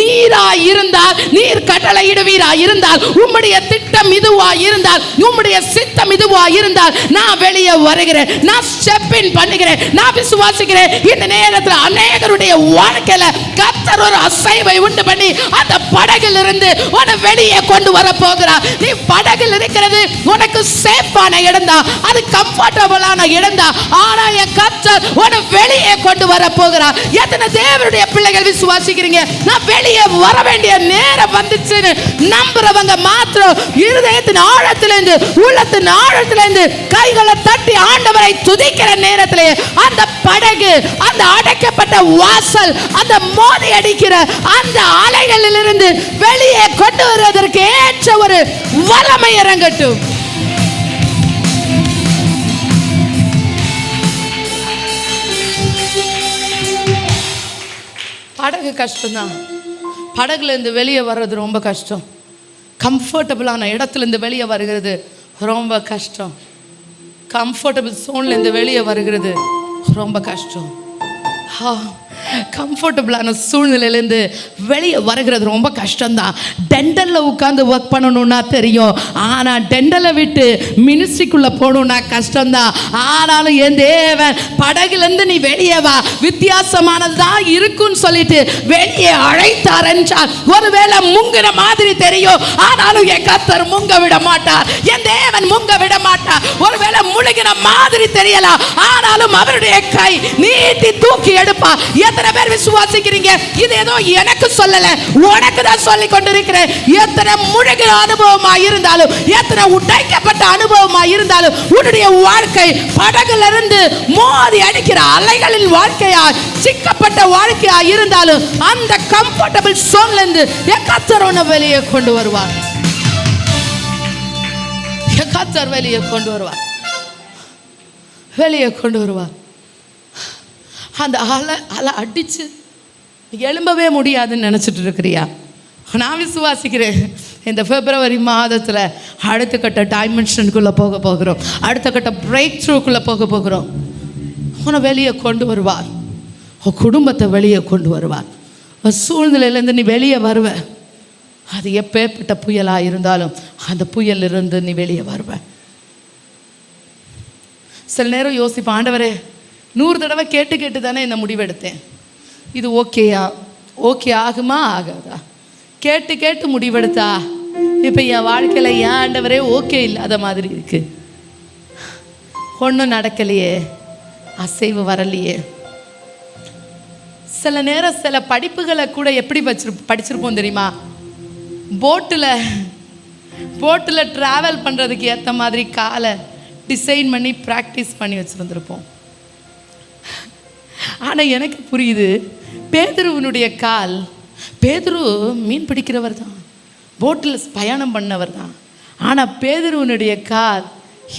நீரா இருந்தால், நீர் கட்டளையிடுவீரா இருந்தால், உம்முடைய திட்டம் இதுவா இருந்தால், உம்முடைய சித்தம் இதுவா இருந்தால், நான் வெளியே வருகிறேன், நான் ஸ்டெப் இன் பண்ணுகிறேன், நான் விசுவாசிக்கிறேன். இந்த நேரத்தில் அநேகருடைய வாழ்க்கையில கர்த்தர் ஒரு அசைவை உண்டு பண்ணி அந்த படகில் இருந்து உன்னை வெளியே கொண்டு வர போகிறார். நீ படகில் இருக்கிறது உனக்கு சேஃபான இடம்தான், அது கம்ஃபர்டபுளான இடம்தான். ஆனா என் கர்த்தர் உன்னை வெளியே கொண்டு வர போகிறார். எத்தனை தேவனுடைய பிள்ளைகள் விசுவாசிக்கிறீங்க? நான் வெளியே வர வேண்டிய நேரம் வந்துச்சுன்னு நம்புறவங்க மாத்திரம் இருதயத்தின் ஆழத்திலிருந்து, உள்ளத்தின் ஆழத்திலிருந்து கைகளை தட்டி ஆண்டவரை துதிக்கிற நேரத்திலே அந்த படகு, அந்த அடைக்கப்பட்ட வாசல், அந்த மோதி அடிக்கிற அந்த அலைகளிலிருந்து வெளியே கொண்டு வருவதற்கு ஏற்ற ஒரு வல்லமை இறங்கட்டும். படகு கஷ்டம்தான். படகுல இருந்து வெளியே வர்றது ரொம்ப கஷ்டம். கம்ஃபர்டபுளான இடத்துல இருந்து வெளியே வருகிறது ரொம்ப கஷ்டம். கம்ஃபர்டபுள் சோன்ல இருந்து வெளியே வருகிறது ரொம்ப கஷ்டம். கம்ஃபர்டபுளான சூழ்நிலையிலேருந்து வெளியே வருகிறது ரொம்ப கஷ்டம்தான். டெண்டலில் உட்காந்து ஒர்க் பண்ணணும்னா தெரியும், ஆனால் டெண்டலை விட்டு மினிஸ்ட்ரிக்குள்ளே போகணுன்னா கஷ்டம்தான். ஆனாலும் என் தேவன் படகுலேருந்து நீ வெளியே வா, வித்தியாசமானது தான் இருக்குன்னு சொல்லிட்டு வெளியே அழைத்தார் என்றால், ஒருவேளை முங்குற மாதிரி தெரியும், ஆனாலும் என் கர்த்தர் முங்க விட மாட்டார், என் தேவன் முங்க விட மாட்டார். ஒருவேளை முழுகின மாதிரி தெரியலாம், ஆனாலும் அவருடைய கை நீட்டி தூக்கி எடுப்பார். எத்தனை பேர் விசுவாசிக்கிறீங்க? இது ஏதோ எனக்கு சொல்லல, உனக்கு தான் சொல்லி கொண்டிருக்கிறேன். எத்தனை முழுகிற அனுபவமா இருந்தாலும், எத்தனை உடைக்கப்பட்ட அனுபவமா இருந்தாலும், உன்னுடைய வாழ்க்கை படகுல இருந்து மோதி அடிக்கிற அலைகளின் வாழ்க்கையா, சிக்கப்பட்ட வாழ்க்கையா இருந்தாலும், அந்த கம்ஃபர்டபிள் சோன்ல இருந்து கர்த்தர் உன்னை வெளியே கொண்டு வருவார். கர்த்தர் வெளியே கொண்டு வருவார், வெளியே கொண்டு வருவார். அந்த அலை அடிச்சு எழும்பவே முடியாதுன்னு நினச்சிட்டு இருக்கிறியா? நான் விசுவாசிக்கிறேன், இந்த பிப்ரவரி மாதத்தில் அடுத்த கட்ட டைமென்ஷனுக்குள்ளே போக போகிறோம், அடுத்த கட்ட பிரேக் த்ரூக்குள்ளே போக போகிறோம். உன்னை வெளியே கொண்டு வருவார், உன் குடும்பத்தை வெளியே கொண்டு வருவார். சூழ்நிலையிலேருந்து நீ வெளியே வருவ. அது எப்பேற்பட்ட புயலாக இருந்தாலும் அந்த புயலிருந்து நீ வெளியே வருவ. சில நேரம் யோசிப்பேன், ஆண்டவரே 100 தடவை கேட்டு தானே இந்த முடிவெடுத்தேன், இது ஓகேயா, ஓகே ஆகுமா ஆகாதா? கேட்டு முடிவெடுத்தா இப்போ என் வாழ்க்கையில் ஏன் ஆண்டவரே ஓகே இல்லாத மாதிரி இருக்கு, ஒன்றும் நடக்கலையே, அசைவு வரலையே. சில நேரம் சில படிப்புகளை கூட எப்படி படிச்சிருப்போம் தெரியுமா? போட்டில் ட்ராவல் பண்ணுறதுக்கு ஏற்ற மாதிரி காலை டிசைன் பண்ணி ப்ராக்டிஸ் பண்ணி வச்சுருந்துருப்போம். ஆனால் எனக்கு புரியுது, பேதுருவனுடைய கால், பேதுரு மீன் பிடிக்கிறவர் தான், போட்டில் பயணம் பண்ணவர் தான். ஆனால் பேதுருவனுடைய கால்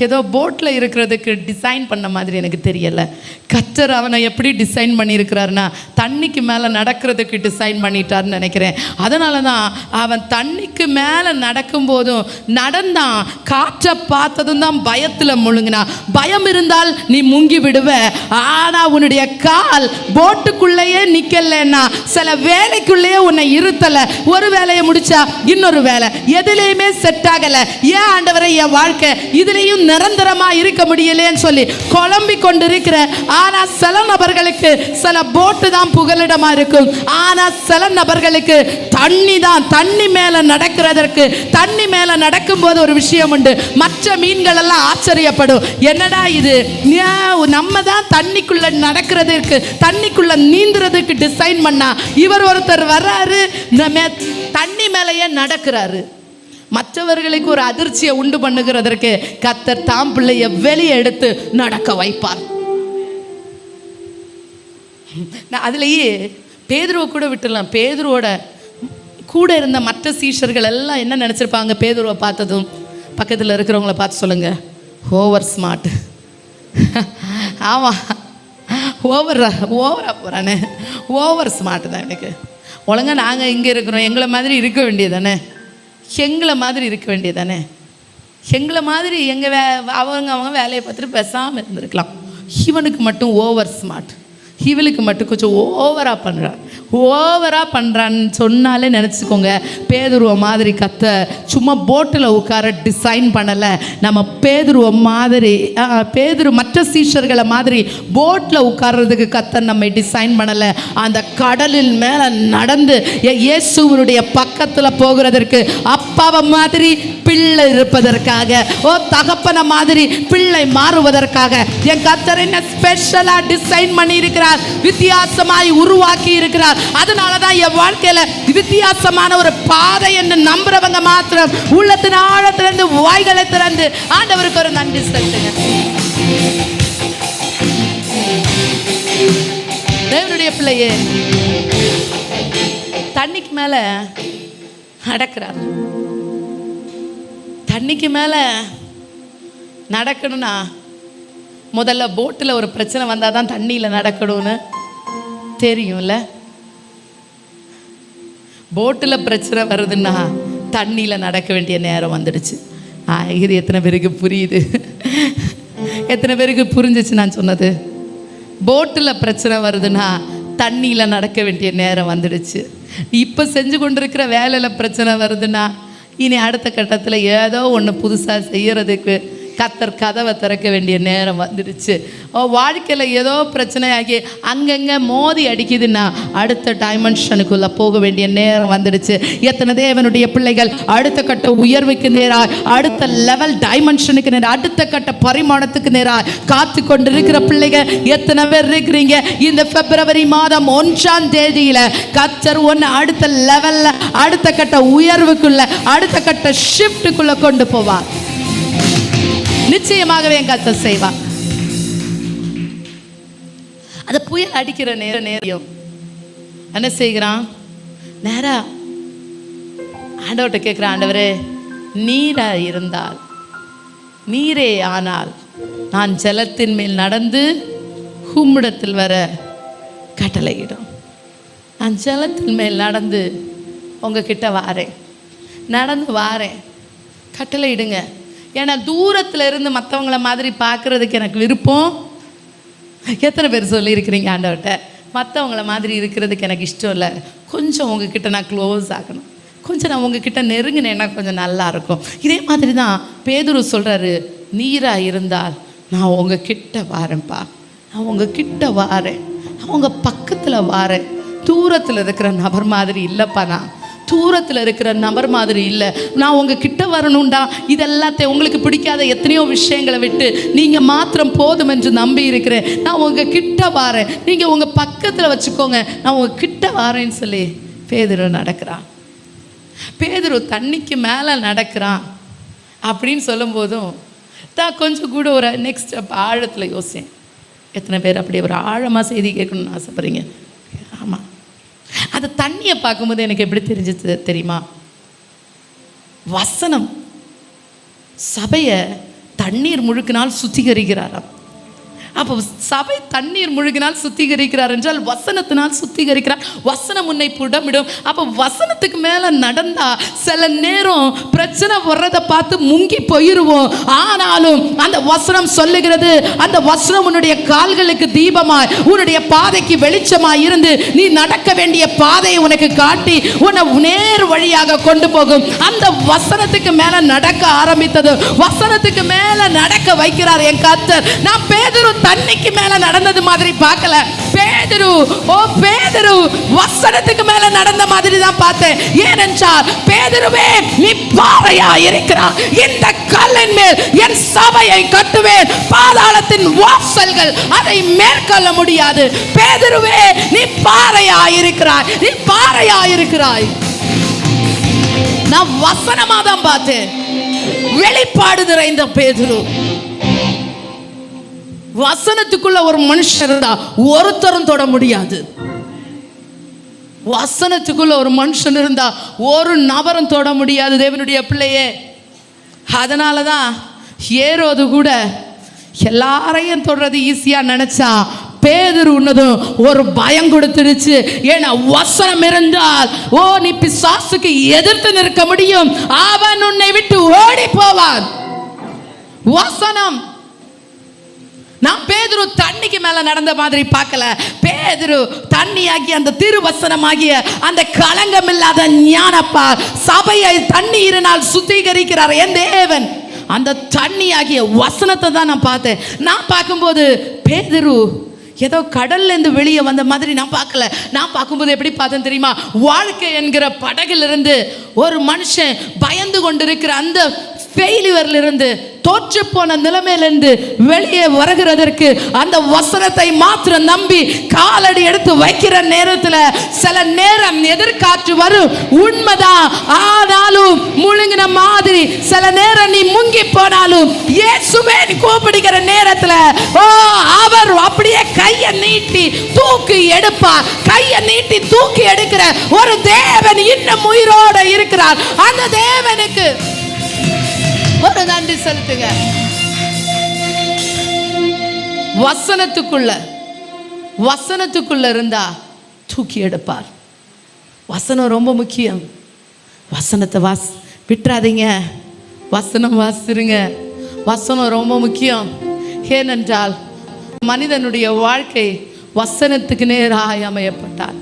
ஏதோ போட்டில் இருக்கிறதுக்கு டிசைன் பண்ண மாதிரி எனக்கு தெரியலை. கர்த்தர் அவனை எப்படி டிசைன் பண்ணியிருக்கிறாருன்னா, தண்ணிக்கு மேலே நடக்கிறதுக்கு டிசைன் பண்ணிட்டார்னு நினைக்கிறேன். அதனால தான் அவன் தண்ணிக்கு மேலே நடக்கும்போதும் நடந்தான். காற்றை பார்த்ததும் தான் பயத்தில் முழுங்கினான். பயம் இருந்தால் நீ முங்கி விடுவ. ஆனால் உன்னுடைய கால் போட்டுக்குள்ளேயே நிற்கலைன்னா, சில வேலைக்குள்ளேயே உன்னை இருத்தலை. ஒரு வேலையை முடிச்சா இன்னொரு வேலை, எதுலேயுமே செட் ஆகலை. ஏன் ஆண்டவரை என் வாழ்க்கை இதுலேயும் நிரந்தரமா இருக்க முடியலன்னு சொல்லி குழம்பி கொண்டிருக்கிற. ஆனா சில நபர்களுக்கு சில போட்டு தான் புகலிடமா இருக்கும். ஆனா சில நபர்களுக்கு தண்ணி தான். தண்ணி மேல நடக்கிறதற்கு, தண்ணி மேல நடக்கும் போது ஒரு விஷயம் உண்டு. மற்ற மீன்கள் எல்லாம் ஆச்சரியப்படும், என்னடா இது, நம்ம தான் தண்ணிக்குள்ள நடக்கிறதுக்கு, தண்ணிக்குள்ள நீந்துறதுக்கு டிசைன் பண்ணா, இவர் ஒருத்தர் வர்றாரு தண்ணி மேலேயே நடக்கிறாரு. மற்றவர்களுக்கு ஒரு அதிர்ச்சியை உண்டு பண்ணுகிறதற்கு கர்த்தர் தாம் பிள்ளைய வெளியே எடுத்து நடக்க வைப்பார். நான் அதுலேயே பேதுருவை கூட விட்டுடலாம். பேதுருவோட கூட இருந்த மற்ற சீஷர்கள் எல்லாம் என்ன நினச்சிருப்பாங்க? பேதுருவை பார்த்ததும் பக்கத்தில் இருக்கிறவங்கள பார்த்து சொல்லுங்க, ஓவர் ஸ்மார்ட். ஆமாம், ஓவராக போகிறானே, ஓவர் ஸ்மார்ட் தான். எனக்கு ஒழுங்கா நாங்கள் இங்கே இருக்கிறோம், எங்களை மாதிரி இருக்க வேண்டியதானே, எங்களை மாதிரி இருக்க வேண்டியதானே, எங்களை மாதிரி அவங்க வேலையை பார்த்துட்டு பேசாமல் இருந்திருக்கலாம். இவனுக்கு மட்டும் ஓவர் ஸ்மார்ட், இவளுக்கு மட்டும் கொஞ்சம் ஓவராக பண்ணுறான்னு சொன்னாலே நினச்சிக்கோங்க, பேதுருவ மாதிரி கர்த்தர் சும்மா போட்டில் உட்கார டிசைன் பண்ணலை. நம்ம பேதுருவ மாதிரி, மற்ற சீஷர்களை மாதிரி போட்டில் உட்கார்றதுக்கு கர்த்தர் நம்மை டிசைன் பண்ணலை. அந்த கடலின் மேலே நடந்து இயேசுவனுடைய பக்கத்தில் போகிறதற்கு, அப்பாவை மாதிரி பிள்ளை இருப்பதற்காக, தகப்பன மாதிரி பிள்ளை மாறுவதற்காக என் கர்த்தர் என்ன ஸ்பெஷலாக டிசைன் பண்ணி இருக்கிறார், வித்தியாசமாய் உருவாக்கி இருக்கிறார். அதனாலதான் என் வாழ்க்கையில வித்தியாசமான ஒரு பாதை என்று நம்புறவங்க மாத்திரம் உள்ளத்தின் ஆழத்திலிருந்து வாய்களை திறந்து ஆண்டவருக்கு ஒரு நன்றி செலுத்துங்க. தேவனுடைய பிள்ளையே, தண்ணிக்கு மேல நடக்கிறார். தண்ணிக்கு மேல நடக்கணும்னா முதல்ல போட்டில் ஒரு பிரச்சனை வந்தால் தான் தண்ணியில் நடக்கணும்னு தெரியும்ல. போட்டில் பிரச்சனை வருதுன்னா தண்ணியில் நடக்க வேண்டிய நேரம் வந்துடுச்சு. இது எத்தனை பேருக்கு புரியுது? எத்தனை பேருக்கு புரிஞ்சிச்சு நான் சொன்னது? போட்டில் பிரச்சனை வருதுன்னா தண்ணியில் நடக்க வேண்டிய நேரம் வந்துடுச்சு. இப்போ செஞ்சு கொண்டிருக்கிற வேலையில் பிரச்சனை வருதுன்னா இனி அடுத்த கட்டத்தில் ஏதோ ஒன்று புதுசாக செய்கிறதுக்கு கர்த்தர் கதவை திறக்க வேண்டிய நேரம் வந்துடுச்சு. வாழ்க்கையில் ஏதோ பிரச்சனையாகி அங்கங்கே மோதி அடிக்குதுன்னா அடுத்த டைமென்ஷனுக்குள்ளே போக வேண்டிய நேரம் வந்துடுச்சு. எத்தனை தேவனுடைய பிள்ளைகள் அடுத்த கட்ட உயர்வுக்கு நேராக, அடுத்த லெவல் டைமென்ஷனுக்கு நேராக, அடுத்த கட்ட பரிமாணத்துக்கு நேராக காத்து கொண்டு இருக்கிற பிள்ளைகள் எத்தனை பேர் இருக்கிறீங்க? இந்த பிப்ரவரி மாதம் 1ஆம் தேதியில் கர்த்தர் ஒன்று அடுத்த லெவல்ல, அடுத்த கட்ட உயர்வுக்குள்ள, அடுத்த கட்ட ஷிஃப்ட்டுக்குள்ள கொண்டு போவார். நிச்சயமாகவே கர்த்தர் செய்வார். அது புயல் அடிக்கிற நேரம் என்ன செய்கிறான்? நேரா ஆண்டவர்கிட்ட கேட்குற, ஆண்டவரே நீரா இருந்தால், நீரே ஆனால் நான் ஜலத்தின் மேல் நடந்து உம்மிடத்தில் வர கட்டளையிடும். நான் ஜலத்தின் மேல் நடந்து உங்ககிட்ட வாரேன், நடந்து வாரேன், கட்டளையிடுங்க. ஏன்னா தூரத்தில் இருந்து மற்றவங்கள மாதிரி பார்க்குறதுக்கு எனக்கு விருப்பம். எத்தனை பேர் சொல்லியிருக்கிறீங்க ஆண்டவர்கிட்ட, மற்றவங்கள மாதிரி இருக்கிறதுக்கு எனக்கு இஷ்டம் இல்லை, கொஞ்சம் உங்ககிட்ட நான் க்ளோஸ் ஆகணும், கொஞ்சம் நான் உங்ககிட்ட நெருங்கினேன்னா கொஞ்சம் நல்லா இருக்கும். இதே மாதிரி தான் பேதுரு சொல்கிறாரு, நீராக இருந்தால் நான் உங்ககிட்ட வாரேன்ப்பா, நான் உங்ககிட்ட வாரேன், நான் உங்கள் பக்கத்தில் வாரேன். தூரத்தில் இருக்கிற நபர் மாதிரி இல்லைப்பா, நான் தூரத்தில் இருக்கிற நபர் மாதிரி இல்லை, நான் உங்கள் கிட்ட வரணும்டா. இதெல்லாத்தையும் உங்களுக்கு பிடிக்காத எத்தனையோ விஷயங்களை விட்டு நீங்கள் மாத்திரம் போதும் என்று நம்பி இருக்கிறேன். நான் உங்கள் கிட்ட வாரேன், நீங்கள் உங்கள் பக்கத்தில் வச்சுக்கோங்க, நான் உங்கள் கிட்ட வாரேன்னு சொல்லி பேதுரு நடக்கிறான். பேதுரு தண்ணிக்கு மேலே நடக்கிறான் அப்படின்னு சொல்லும்போதும் தான் கொஞ்சம் கூட ஒரு நெக்ஸ்ட் ஆழத்தில் யோசிச்சேன். எத்தனை பேர் அப்படி ஒரு ஆழமாக செய்தி கேட்கணும்னு ஆசைப்படுறீங்க? ஆமாம். அந்த தண்ணியை பார்க்கும்போது எனக்கு எப்படி தெரிஞ்சது தெரியுமா? வசனம் சபையை தண்ணீர் முழுக்கினால் சுத்திகரிக்கிறாராம். அப்போ சபை தண்ணீர் முழுகினால் சுத்திகரிக்கிறார் என்றால் வசனத்தினால் சுத்திகரிக்கிறார். வசனம் உன்னை புடமிடும். அப்போ வசனத்துக்கு மேலே நடந்தா சில நேரம் பிரச்சனை வர்றதை பார்த்து முங்கி போயிடுவோம். ஆனாலும் அந்த வசனம் சொல்லுகிறது, அந்த வசனம் உன்னுடைய கால்களுக்கு தீபமாய், உன்னுடைய பாதைக்கு வெளிச்சமாய் இருந்து நீ நடக்க வேண்டிய பாதையை உனக்கு காட்டி உன்னை நேர் வழியாக கொண்டு போகும். அந்த வசனத்துக்கு மேலே நடக்க ஆரம்பித்தது, வசனத்துக்கு மேலே நடக்க வைக்கிறார் என் கர்த்தர். நான் பேதுரு தண்ணிக்கு மேல நடந்தது மாதிரி பார்க்கல. பேதுரு வசனத்துக்கு மேல நடந்த மாதிரி தான் பார்த்தேன். ஏனென்றால் பேதுருவே நீ பாறையா இருக்கிறாய், இந்த கல்லின் மேல் என் சபையை கட்டுவேன், பாதாளத்தின் வாசல்கள் அதை மேற்கொள்ள முடியாது. பேதுருவே நீ பாறையா இருக்கிறாய், நீ பாறையா இருக்கிறாய். நான் வசனமா தான் பார்த்தேன். வெளிப்பாடு நிறைந்த பேதுரு. வசனத்துக்குள்ள ஒரு மனுஷன் இருந்தா ஒருத்தரும் தொட முடியாது. வசனத்துக்குள்ள ஒரு மனுஷன் இருந்தா ஒரு நபரும் தொட முடியாது தேவனுடைய பிள்ளையே. அதனாலதான் ஏரோது கூட எல்லாரையும் தொடர்றது ஈஸியா நினைச்சா, பேதுரு உன்னதும் ஒரு பயம் கொடுத்துருச்சு. ஏன்னா வசனம் இருந்தால் நீ பிசாசுக்கு எதிர்த்து நிற்க முடியும், அவன் உன்னை விட்டு ஓடி போவான். வசனம். நான் பேதுரு தண்ணிக்கு மேல நடந்த மாதிரி பார்க்கல. பேதுரு தண்ணியாகி அந்த திருவசனமாகிய அந்த களங்கம் இல்லாத ஞானப்பா சபையை தண்ணீரினால் சுத்திகரிக்கிறார் என் தேவன். அந்த தண்ணியாகிய வசனத்தை தான் நான் பார்த்தேன். நான் பார்க்கும்போது பேதுரு ஏதோ கடல்ல இருந்து வெளியே வந்த மாதிரி நான் பார்க்கல. நான் பார்க்கும்போது எப்படி பார்த்தேன் தெரியுமா? வாழ்க்கை என்கிற படகிலிருந்து ஒரு மனுஷன் பயந்து கொண்டிருக்கிற அந்த ஃபெயிலியர்ல இருந்து, தோற்று போன நிலைமையிலிருந்து வெளியே வருகிறதற்கு அந்த வசனத்தை மாத்திரம் நம்பி காலடி எடுத்து வைக்கிற நேரத்தில் சில நேரம் எதிர்காற்று வரும், உண்மைதான். ஆனாலும் முழுங்கின மாதிரி சில நேரம் நீ முங்கி போனாலும் இயேசுவே கூப்பிடுகிற நேரத்தில் அவர் அப்படியே கையை நீட்டி தூக்கி எடுப்பார். கையை நீட்டி தூக்கி எடுக்கிற ஒரு தேவன் இன்னும் உயிரோடு இருக்கிறார். அந்த தேவனுக்கு ஒரு நன்றி செலுத்துங்க. வசனத்துக்குள்ள இருந்தா தூக்கி எடுப்பார். வசனம் ரொம்ப முக்கியம். வசனத்தை விட்டுறாதீங்க. வசனம் வாசிருங்க. வசனம் ரொம்ப முக்கியம். ஏனென்றால் மனிதனுடைய வாழ்க்கை வசனத்துக்கு நேராக அமையப்பட்டார்.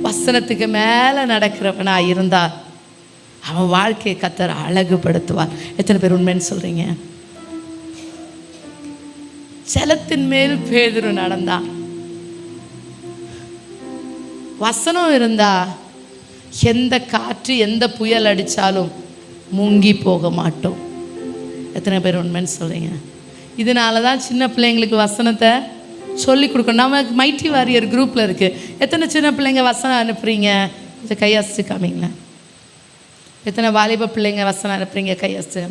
வசனத்துக்கு மேலே நடக்கிறவனாக இருந்தார் அவன் வாழ்க்கையை கர்த்தர் அழகுபடுத்துவார். எத்தனை பேர் உண்மைன்னு சொல்கிறீங்க? ஜலத்தின் மேல் பேதுரு நடந்தான். வசனம் இருந்தா எந்த காற்று எந்த புயல் அடித்தாலும் முங்கி போக மாட்டோம். எத்தனை பேர் உண்மைன்னு சொல்கிறீங்க? இதனால தான் சின்ன பிள்ளைங்களுக்கு வசனத்தை சொல்லி கொடுக்கணும். நம்ம மைட்டி வாரியர் குரூப்பில் இருக்குது. எத்தனை சின்ன பிள்ளைங்க வசனம் அனுப்புகிறீங்க? கொஞ்சம் கையசிச்சு காமிங்களேன். எத்தனை வாலிப பிள்ளைங்க வசனம் அனுப்புகிறீங்க? கையசிச்சு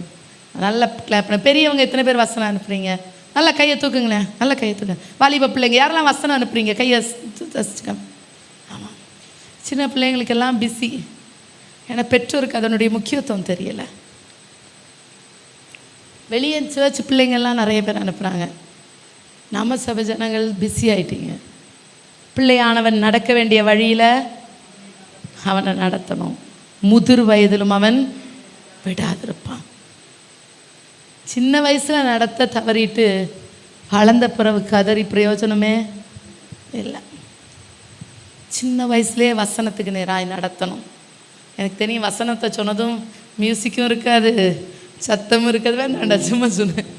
நல்லா கிளாப் பண்ண. பெரியவங்க எத்தனை பேர் வசனம் அனுப்புகிறீங்க? நல்லா கையை தூக்குங்களேன், நல்லா கையை தூக்குங்க. வாலிப பிள்ளைங்க யாரெல்லாம் வசனம் அனுப்புகிறீங்க? கையசிச்சுக்கா. ஆமாம், சின்ன பிள்ளைங்களுக்கெல்லாம் பிஸி. ஏன்னா பெற்றோருக்கு அதனுடைய முக்கியத்துவம் தெரியலை. வெளியே சர்ச் பிள்ளைங்கள்லாம் நிறைய பேர் அனுப்புகிறாங்க. நம்ம சபை ஜனங்கள் பிஸி ஆகிட்டீங்க. பிள்ளையானவன் நடக்க வேண்டிய வழியில் அவனை நடத்தணும். முதிர் வயதிலும் அவன் விடாதிருப்பான். சின்ன வயசில் நடத்த தவறிட்டு வளர்ந்த பிறகு கதறி பிரயோஜனமே இல்லை. சின்ன வயசுலேயே வசனத்துக்கு நேராக நடத்தணும். எனக்கு தெரியும், வசனத்தை சொன்னதும் மியூசிக்கும் இருக்காது, சத்தமும் இருக்காது. வேண்டாண்டா சும்மா சொன்னேன்.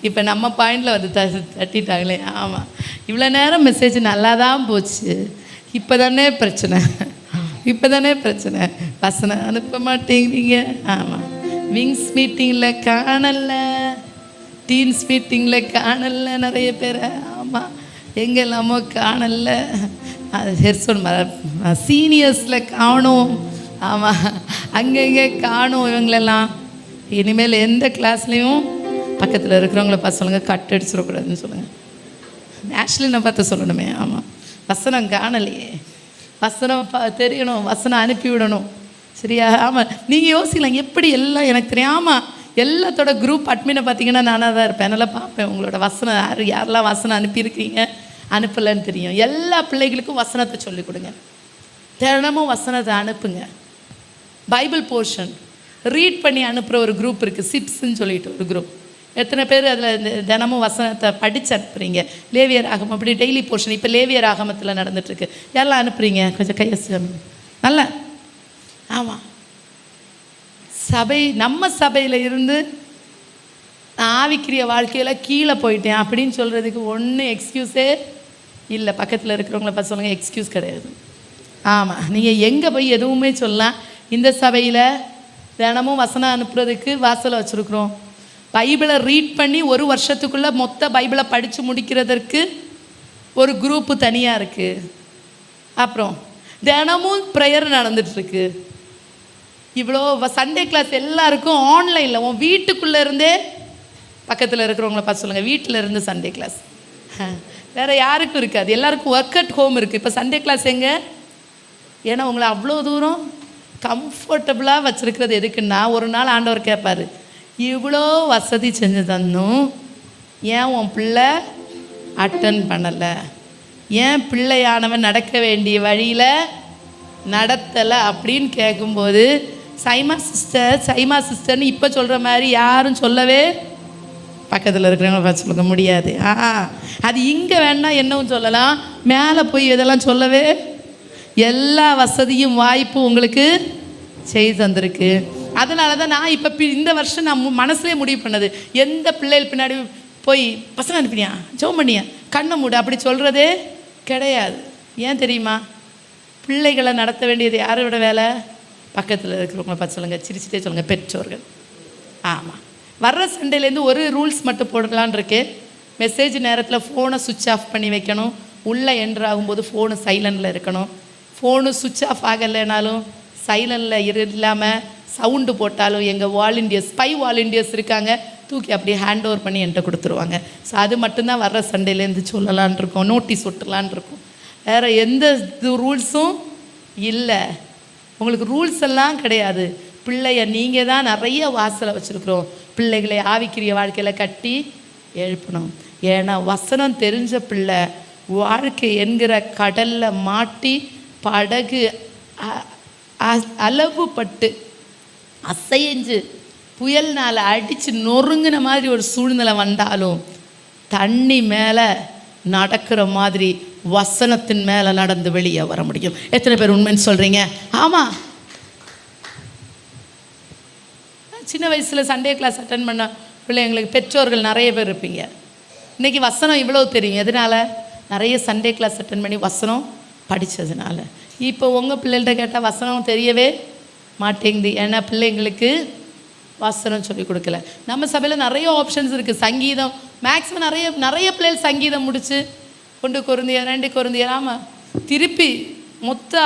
இப்போ நம்ம பாயிண்டில் வந்து தட்டிட்டாங்களே. ஆமாம், இவ்வளோ நேரம் மெசேஜ் நல்லா தான் போச்சு. இப்போ தானே பிரச்சனை, இப்போ தானே பிரச்சனை. வசனம் அனுப்ப மாட்டேங்கிறீங்க. ஆமாம், விங்ஸ் மீட்டிங்கில் காணல, டீன்ஸ் மீட்டிங்கில் காணல நிறைய பேர். ஆமாம், எங்கெல்லாமோ காணல. அது ஹெர்சோன் சீனியர்ஸில் காணும். ஆமாம், அங்கங்கே காணும் இவங்களெல்லாம். இனிமேல் எந்த கிளாஸ்லேயும் பக்கத்தில் இருக்கிறவங்கள பார்த்து சொல்லுங்கள், கட் அடிச்சிடக்கூடாதுன்னு சொல்லுங்கள். ஆக்சுவலி நான் பார்த்து சொல்லணுமே. ஆமாம், வசனம் காணலையே, வசனம் தெரியணும், வசனம் அனுப்பி விடணும். சரியா? ஆமாம், நீங்கள் யோசிக்கலாம் எப்படி எல்லாம் எனக்கு தெரியாமல் எல்லாத்தோட குரூப் அட்மினை பார்த்தீங்கன்னா நானாக தான் இருப்பேன். நல்லா பார்ப்பேன் உங்களோட வசனம் யாரெல்லாம் வசனம் அனுப்பியிருக்கீங்க அனுப்பலைன்னு தெரியும். எல்லா பிள்ளைகளுக்கும் வசனத்தை சொல்லிக் கொடுங்க. தினமும் வசனத்தை அனுப்புங்க. பைபிள் போர்ஷன் ரீட் பண்ணி அனுப்புகிற ஒரு குரூப் இருக்குது, சிப்ஸ்ன்னு சொல்லிட்டு ஒரு குரூப். எத்தனை பேர் அதில் தினமும் வசனத்தை படித்து அனுப்புகிறீங்க? லேவியர் ஆகமம் அப்படி டெய்லி போர்ஷன் இப்போ லேவியர் ஆகமத்தில் நடந்துட்டுருக்கு. யாரெல்லாம் அனுப்புகிறீங்க? கொஞ்சம் கையசி நல்லா. ஆமாம், சபை நம்ம சபையில் இருந்து நான் ஆவிக்கிரிய வாழ்க்கையில் கீழே போயிட்டேன் அப்படின்னு சொல்கிறதுக்கு ஒன்றும் எக்ஸ்கியூஸே இல்லை. பக்கத்தில் இருக்கிறவங்கள பார்த்து சொல்லுங்கள், எக்ஸ்கியூஸ் கிடையாது. ஆமாம், நீங்கள் எங்கே போய் எதுவுமே சொல்லலாம். இந்த சபையில் தினமும் வசனம் அனுப்புறதுக்கு வாசலை வச்சுருக்குறோம். பைபிளை ரீட் பண்ணி ஒரு வருஷத்துக்குள்ளே மொத்த பைபிளை படித்து முடிக்கிறதற்கு ஒரு குரூப்பு தனியாக இருக்குது. அப்புறம் தினமும் ப்ரேயர் நடந்துகிட்ருக்கு. இவ்வளோ சண்டே கிளாஸ் எல்லாருக்கும் ஆன்லைனில் உன் வீட்டுக்குள்ளே இருந்தே. பக்கத்தில் இருக்கிறவங்கள பார்த்து சொல்லுங்கள், வீட்டில் இருந்து சண்டே கிளாஸ். வேறு யாருக்கும் இருக்காது, எல்லாருக்கும் ஒர்க் அட் ஹோம் இருக்குது. இப்போ சண்டே கிளாஸ் எங்கே? ஏன்னா உங்களை அவ்வளோ தூரம் கம்ஃபர்டபுளாக வச்சுருக்கிறது எதுக்குன்னா, ஒரு நாள் ஆண்டவர் கேட்பார், இவ்வளோ வசதி செஞ்சு தந்தும் ஏன் உன் பிள்ளை அட்டன் பண்ணலை? ஏன் பிள்ளையானவன் நடக்க வேண்டிய வழியில் நடத்தலை அப்படின்னு கேட்கும்போது, சைமா சிஸ்டர்னு இப்போ சொல்கிற மாதிரி யாரும் சொல்லவே பக்கத்தில் இருக்கிறவங்க பார்த்து சொல்ல முடியாது. அது இங்கே வேணா என்னவும் சொல்லலாம், மேலே போய் இதெல்லாம் சொல்லவே. எல்லா வசதியும் வாய்ப்பும் உங்களுக்கு செய்து தந்திருக்கு. அதனால தான் நான் இப்போ இந்த வருஷம் நான் மனசுலேயே முடிவு பண்ணது, எந்த பிள்ளைகள் பின்னாடி போய் பசங்க அனுப்பினியா, ஜெபம் பண்ணியா, கண்ணை மூடு அப்படி சொல்கிறதே கிடையாது. ஏன் தெரியுமா? பிள்ளைகளை நடத்த வேண்டியது யாரோட வேலை? பக்கத்தில் இருக்கிறவங்கள பார்த்து சொல்லுங்கள், சிரிச்சிட்டே சொல்லுங்கள், பெற்றோர்கள். ஆமாம், வர்ற சண்டேலேருந்து ஒரு ரூல்ஸ் மட்டும் போடலான் இருக்கேன். மெசேஜ் நேரத்தில் ஃபோனை சுவிட்ச் ஆஃப் பண்ணி வைக்கணும். உள்ளே என்ட்ரு ஆகும்போது ஃபோனு சைலண்டில் இருக்கணும். ஃபோனு சுவிட்ச் ஆஃப் ஆகலைனாலும் சைலண்டில் இல்லாமல் சவுண்டு போட்டாலும் எங்கள் வாலண்டியர்ஸ், 5 வாலண்டியர்ஸ் இருக்காங்க, தூக்கி அப்படியே ஹேண்ட் ஓவர் பண்ணி என்கிட்ட கொடுத்துருவாங்க. ஸோ அது மட்டும்தான் வர்ற சண்டேலேருந்து சொல்லலான் இருக்கோம், நோட்டீஸ் ஒட்டலான் இருக்கோம். வேறு எந்த ரூல்ஸும் இல்லை. உங்களுக்கு ரூல்ஸ் எல்லாம் கிடையாது. பிள்ளைய நீங்கள் தான் நிறைய வாசலை வச்சுருக்குறோம். பிள்ளைகளை ஆவிக்கிரிய வாழ்க்கையில் கட்டி எழுப்பணும். ஏன்னா வசனம் தெரிஞ்ச பிள்ளை வாழ்க்கை என்கிற கடலில் மாட்டி படகு அளவுப்பட்டு அசைஞ்சு புயல்னால் அடித்து நொறுங்கின மாதிரி ஒரு சூழ்நிலை வந்தாலும் தண்ணி மேலே நடக்கிற மாதிரி வசனத்தின் மேலே நடந்து வெளியே வர முடியும். எத்தனை பேர் உண்மைன்னு சொல்கிறீங்க? ஆமாம், சின்ன வயசில் சண்டே கிளாஸ் அட்டன் பண்ண பிள்ளைங்களுக்கு பெற்றோர்கள் நிறைய பேர் இருப்பீங்க. இன்றைக்கி வசனம் இவ்வளோ தெரியும். எதனால்? நிறைய சண்டே கிளாஸ் அட்டன் பண்ணி வசனம் படித்ததுனால. இப்போ உங்கள் பிள்ளைகள்கிட்ட கேட்டால் வசனம் தெரியவே மாட்டேங்குது. ஏன்னா பிள்ளைங்களுக்கு வசனம் சொல்லிக் கொடுக்கல. நம்ம சபையில் நிறைய ஆப்ஷன்ஸ் இருக்குது. சங்கீதம் மேக்ஸிமம் நிறைய பிள்ளைகள் சங்கீதம் முடித்து கொண்டு கொருந்தியர் 2 கொருந்தியர் ஆமாம் திருப்பி மொத்த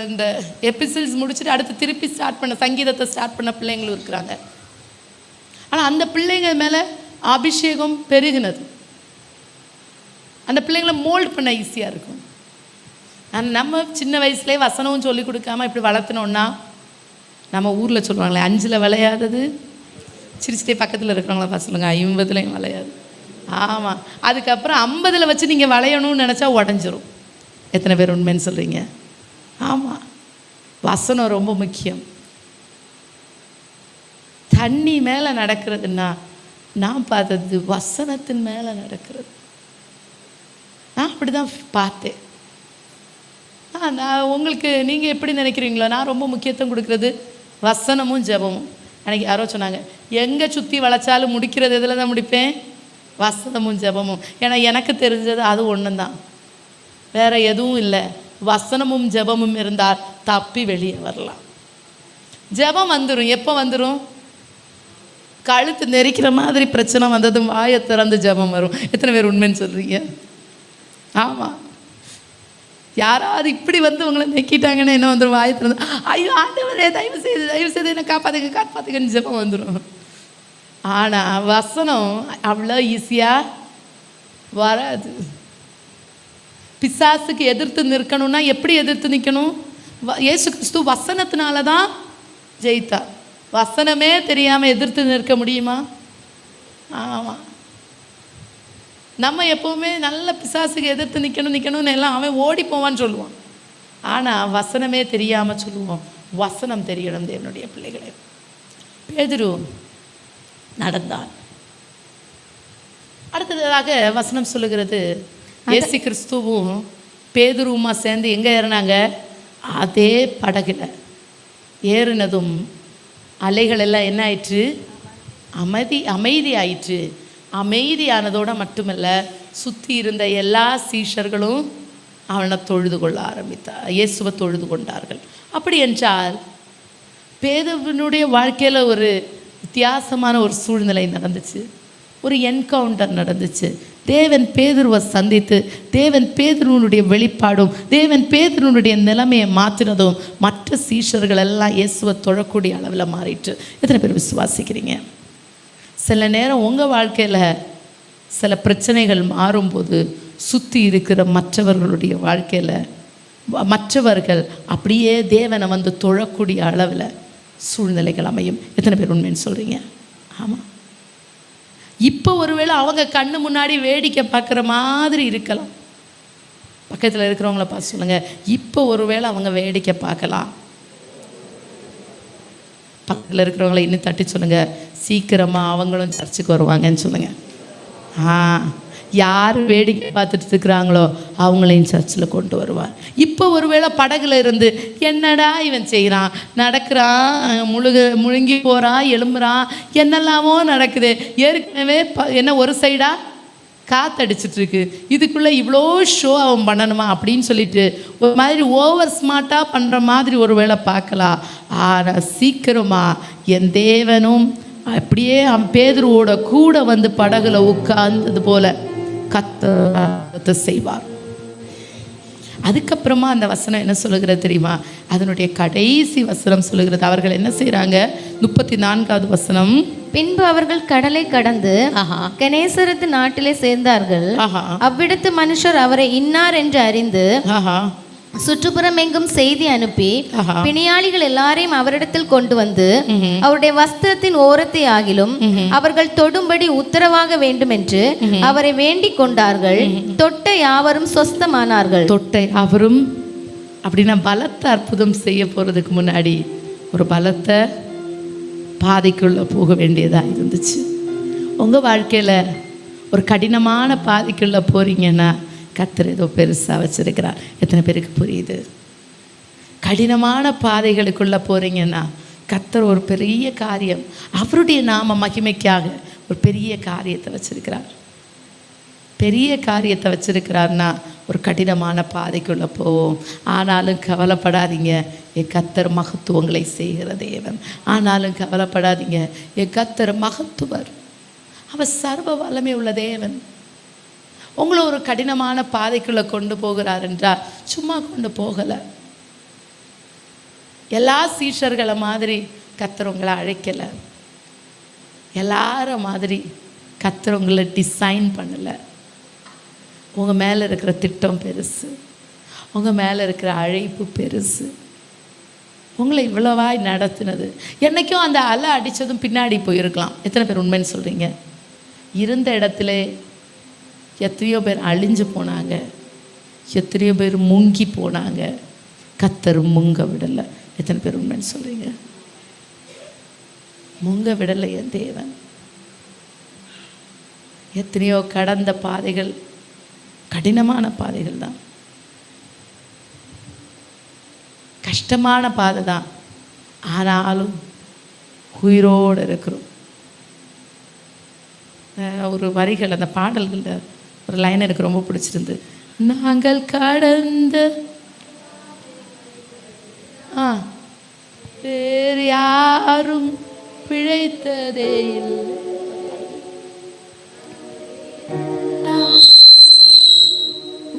இந்த எபிசோட்ஸ் முடிச்சுட்டு அடுத்து திருப்பி சங்கீதத்தை ஸ்டார்ட் பண்ண பிள்ளைங்களும் இருக்கிறாங்க. ஆனால் அந்த பிள்ளைங்க மேலே அபிஷேகம் பெருகினது. அந்த பிள்ளைங்களை மோல்ட் பண்ண ஈஸியாக இருக்கும். நம்ம சின்ன வயசுலேயே வசனமும் சொல்லிக் கொடுக்காமல் இப்படி வளர்த்தினோன்னா, நம்ம ஊரில் சொல்லுவாங்களே 5ல் விளையாதது சிரிச்சிட்டே பக்கத்தில் இருக்கிறவங்கள பசங்க 50லையும் விளையாது. ஆமாம், அதுக்கப்புறம் 50ல் வச்சு நீங்கள் வளையணும்னு நினச்சா உடஞ்சிரும். எத்தனை பேர் உண்மைன்னு சொல்கிறீங்க? ஆமாம், வசனம் ரொம்ப முக்கியம். தண்ணி மேலே நடக்கிறதுன்னா நான் பார்த்தது வசனத்தின் மேலே நடக்கிறது. நான் அப்படி தான் பார்த்தேன். நான் உங்களுக்கு நீங்கள் எப்படி நினைக்கிறீங்களோ, நான் ரொம்ப முக்கியத்துவம் கொடுக்குறது வசனமும் ஜெபமும். அன்றைக்கி யாரோ சொன்னாங்க, எங்கே சுற்றி வளைச்சாலும் முடிக்கிறது எதில் தான் முடிப்பேன்? வசனமும் ஜெபமும். ஏன்னா எனக்கு தெரிஞ்சது அது ஒன்று தான், வேறு எதுவும் இல்லை. வசனமும் ஜெபமும் இருந்தால் தப்பி வெளியே வரலாம். ஜெபம் வந்துடும். எப்போ வந்துடும்? கழுத்து நெரிக்கிற மாதிரி பிரச்சனை வந்ததும் வாயை திறந்து ஜெபம் வரும். எத்தனை பேர் உண்மைன்னு சொல்கிறீங்க? ஆமாம், யாராவது இப்படி வந்து உங்களை நெக்கிட்டாங்கன்னு என்ன வந்துடும்? வாயை திறந்து ஐயோ ஆண்டவரே தயவு செய்து என்னை காப்பாற்றுங்கன்னு ஜெபம் வந்துடும். ஆனால் வசனம் அவ்வளோ ஈஸியாக வராது. பிசாசுக்கு எதிர்த்து நிற்கணும்னா எப்படி எதிர்த்து நிற்கணும்? இயேசு கிறிஸ்து வசனத்தினால தான் ஜெயித்தார். வசனமே தெரியாமல் எதிர்த்து நிற்க முடியுமா? ஆமாம், நம்ம எப்போவுமே நல்ல பிசாசுக்கு எதிர்த்து நிற்கணும்னு எல்லாம் அவன் ஓடி போவான்னு சொல்லுவான். ஆனால் வசனமே தெரியாமல் சொல்லுவோம். வசனம் தெரியணும் தேவனுடைய பிள்ளைகளே. பேதுரு நடந்தான். அடுத்ததாக வசனம் சொல்லுகிறது, இயேசு கிறிஸ்துவும் பேதுருவுமா சேர்ந்து எங்கே ஏறினாங்க? அதே படகுல ஏறினதும் அலைகள் எல்லாம் என்ன ஆயிற்று? அமைதி ஆயிற்று. அமைதியானதோடு மட்டுமல்ல, சுற்றி இருந்த எல்லா சீஷர்களும் அவனை தொழுது கொள்ள ஆரம்பித்தார். இயேசுவை தொழுது கொண்டார்கள். அப்படி என்றால் பேதுருவினுடைய வாழ்க்கையில் ஒரு வித்தியாசமான ஒரு சூழ்நிலை நடந்துச்சு. ஒரு என்கவுண்டர் நடந்துச்சு. தேவன் பேதுருவை சந்தித்து, தேவன் பேதுருவனுடைய வெளிப்பாடும், தேவன் பேதுருவனுடைய நிலைமையை மாற்றினதும் மற்ற சீஷர்கள் எல்லாம் இயேசுவை தொழக்கூடிய அளவில் மாறிட்டு. எத்தனை பேர் விசுவாசிக்கிறீங்க? சில நேரம் உங்கள் வாழ்க்கையில் சில பிரச்சனைகள் மாறும்போது சுற்றி இருக்கிற மற்றவர்களுடைய வாழ்க்கையில் மற்றவர்கள் அப்படியே தேவனை வந்து தொழக்கூடிய அளவில் சூழ்நிலைகள் அமையும். எத்தனை பேர் உண்மைன்னு சொல்கிறீங்க? ஆமாம். இப்போ ஒருவேளை அவங்க கண்ணு முன்னாடி வேடிக்கை பார்க்குற மாதிரி இருக்கலாம். பக்கத்தில் இருக்கிறவங்கள பார்த்து சொல்லுங்கள், இப்போ ஒருவேளை அவங்க வேடிக்கை பார்க்கலாம். பக்கத்தில் இருக்கிறவங்கள இன்னும் தட்டி சொல்லுங்கள், சீக்கிரமாக அவங்களும் சர்ச்சுக்கு வருவாங்கன்னு சொல்லுங்கள். யார் வேடிக்கை பார்த்துட்டு இருக்கிறாங்களோ அவங்களையும் சர்ச்சில் கொண்டு வருவார். இப்போ ஒருவேளை படகுல இருந்து என்னடா இவன் செய்கிறான், நடக்கிறான், முழுங்கி போகிறான், எழும்புறான், என்னெல்லாமோ நடக்குது, ஏற்கனவே என்ன ஒரு சைடாக காற்றடிச்சிட்ருக்கு, இதுக்குள்ளே இவ்வளோ ஷோ அவன் பண்ணணுமா அப்படின்னு சொல்லிட்டு ஒரு மாதிரி ஓவர் ஸ்மார்ட்டாக பண்ணுற மாதிரி ஒரு வேளை பார்க்கலாம். ஆனால் சீக்கிரமாக என் தேவனும் அப்படியே பேதுருவோட கூட வந்து படகுல உட்கார்ந்தது போல கர்த்தர் செய்வார். அதுக்கப்புறமா அந்த வசனம் என்ன சொல்லுகிறது தெரியுமா? அதனுடைய கடைசி வசனம் சொல்லுகிறது, அவர்கள் என்ன செய்கிறாங்க? 34வது வசனம், பின்பு அவர்கள் கடலை கடந்து கெனேசரத்து நாட்டிலே சேர்ந்தார்கள். அவ்விடத்து மனுஷர் அவரை இன்னார் என்று அறிந்து சுற்றுப்புறம் எங்கும் செய்தி அனுப்பி பிணியாளிகள் எல்லாரையும் அவரிடத்தில் கொண்டு வந்து அவருடைய வஸ்திரத்தின் ஓரத்தை ஆகிலும் அவர்கள் தொடும்படி உத்தரவாக வேண்டும் என்று அவரை வேண்டிக் கொண்டார்கள். தொட்ட யாவரும் சொஸ்தமானார்கள். தொட்ட அவரும் அப்படின்னா பலத்த அற்புதம் செய்ய போறதுக்கு முன்னாடி ஒரு பலத்த பாதைக்குள்ள போக வேண்டியதாக இருந்துச்சு. உங்கள் வாழ்க்கையில் ஒரு கடினமான பாதைக்குள்ள போறீங்கன்னா கர்த்தர் ஏதோ பெருசாக வச்சிருக்கிறார். எத்தனை பேருக்கு புரியுது? கடினமான பாதைகளுக்குள்ளே போகிறீங்கன்னா கர்த்தர் ஒரு பெரிய காரியம், அவருடைய நாம மகிமைக்காக ஒரு பெரிய காரியத்தை வச்சிருக்கிறார். பெரிய காரியத்தை வச்சிருக்கிறார்னா ஒரு கடினமான பாதைக்குள்ளே போவோம். ஆனாலும் கவலைப்படாதீங்க, என் கர்த்தர் மகத்துவங்களை செய்கிற தேவன். ஆனாலும் கவலைப்படாதீங்க, என் கர்த்தர் மகத்துவர், அவர் சர்வ வல்லமை உள்ள தேவன். உங்களை ஒரு கடினமான பாதைக்குள்ளே கொண்டு போகிறார் என்றால் சும்மா கொண்டு போகலை. எல்லா சீஷர்களை மாதிரி கர்த்தர் உங்களை அழைக்கலை. எல்லார மாதிரி கர்த்தர் உங்களை டிசைன் பண்ணலை. உங்கள் மேலே இருக்கிற திட்டம் பெருசு, உங்கள் மேலே இருக்கிற அழைப்பு பெருசு. உங்களை இவ்வளவாய் நடத்தினது, என்றைக்கும் அந்த அலை அடித்ததும் பின்னாடி போயிருக்கலாம். எத்தனை பேர் உண்மைன்னு சொல்கிறீங்க? இருந்த இடத்துல எத்தனையோ பேர் அழிஞ்சு போனாங்க, எத்தனையோ பேர் முங்கி போனாங்க. கர்த்தர் முங்க விடலை. எத்தனை பேர் உண்மைன்னு சொல்கிறீங்க? முங்க விடலை என் தேவன். எத்தனையோ கடந்த பாதைகள் கடினமான பாதைகள் தான், கஷ்டமான பாதை தான். ஆனாலும் உயிரோடு இருக்கிறோம். ஒரு வரிகள், அந்த பாடல்களில் ஒரு லைன் எனக்கு ரொம்ப பிடிச்சிருந்து. நாங்கள் கடந்த வேறு யாரும் பிழைத்ததே இல்லை,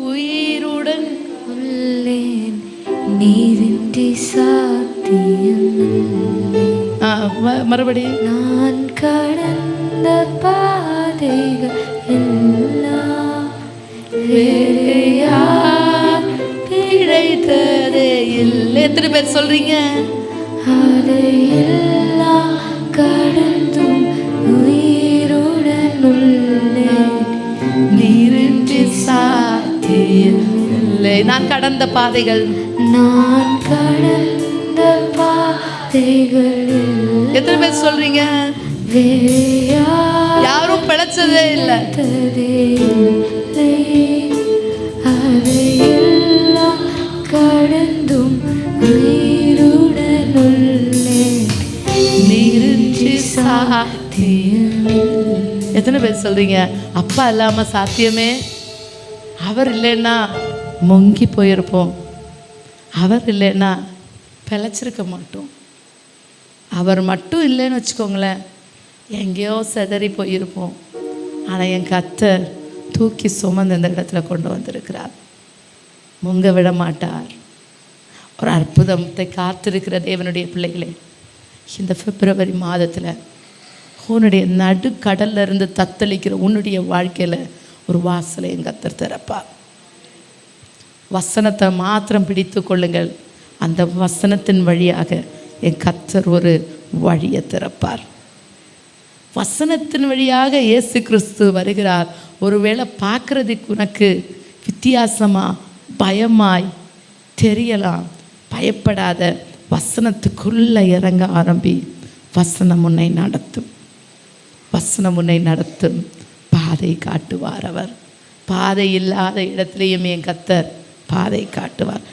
உயிருடன் உள்ளேன் நீரின்றி சாத்தியமில்லை. மறுபடியும் நான் கடந்த பாதைகள் எல்லாம் வேறு யார் பிழைத்ததே இல்லை. எத்தனை பேர் சொல்றீங்க? அதையெல்லாம் கடந்தும் உயிருடன் உள்ளேன் நீரின்றி சாத்தியமில்லை. நான் கடந்த பாதைகள், நான் கடந்த பாதைகள் எத்தனை பேர் சொல்றீங்க? வேறு யாரும் பிழைச்சதே இல்லை. அதையெல்லாம் கடந்தும் உயிருடன் உள்ளேன் நீரின்றி சாத்தியமில்லை. எத்தனை பேர் சொல்றீங்க? அப்பா இல்லாம சாத்தியமே? அவர் இல்லைன்னா முங்கி போயிருப்போம், அவர் இல்லைன்னா பிழைச்சிருக்க மாட்டோம். அவர் மட்டும் இல்லைன்னு வச்சுக்கோங்களேன், எங்கேயோ சிதறி போயிருப்போம். ஆனால் என் கர்த்தர் தூக்கி சுமந்து இந்த இடத்துல கொண்டு வந்திருக்கிறார். முங்க விட மாட்டார். ஒரு அற்புதத்தை காத்திருக்கிற தேவனுடைய பிள்ளைகளே, இந்த பிப்ரவரி மாதத்தில் உன்னுடைய நடுக்கடல்ல இருந்து தத்தளிக்கிற உன்னுடைய வாழ்க்கையில் ஒரு வாசலை என் கர்த்தர் திறப்பார். வசனத்தை மாத்திரம் பிடித்து கொள்ளுங்கள். அந்த வசனத்தின் வழியாக என் கர்த்தர் ஒரு வழியை திறப்பார். வசனத்தின் வழியாக இயேசு கிறிஸ்து வருகிறார். ஒருவேளை பார்க்குறதுக்கு உனக்கு வித்தியாசமாக பயமாய் தெரியலாம். பயப்படாத, வசனத்துக்குள்ளே இறங்க ஆரம்பி. வசனம் உன்னை நடத்தும், வசனம் உன்னை நடத்தும். பாதை காட்டுவார் அவர். பாதை இல்லாத இடத்துலையும் என் கர்த்தர் பாதை காட்டுவார்.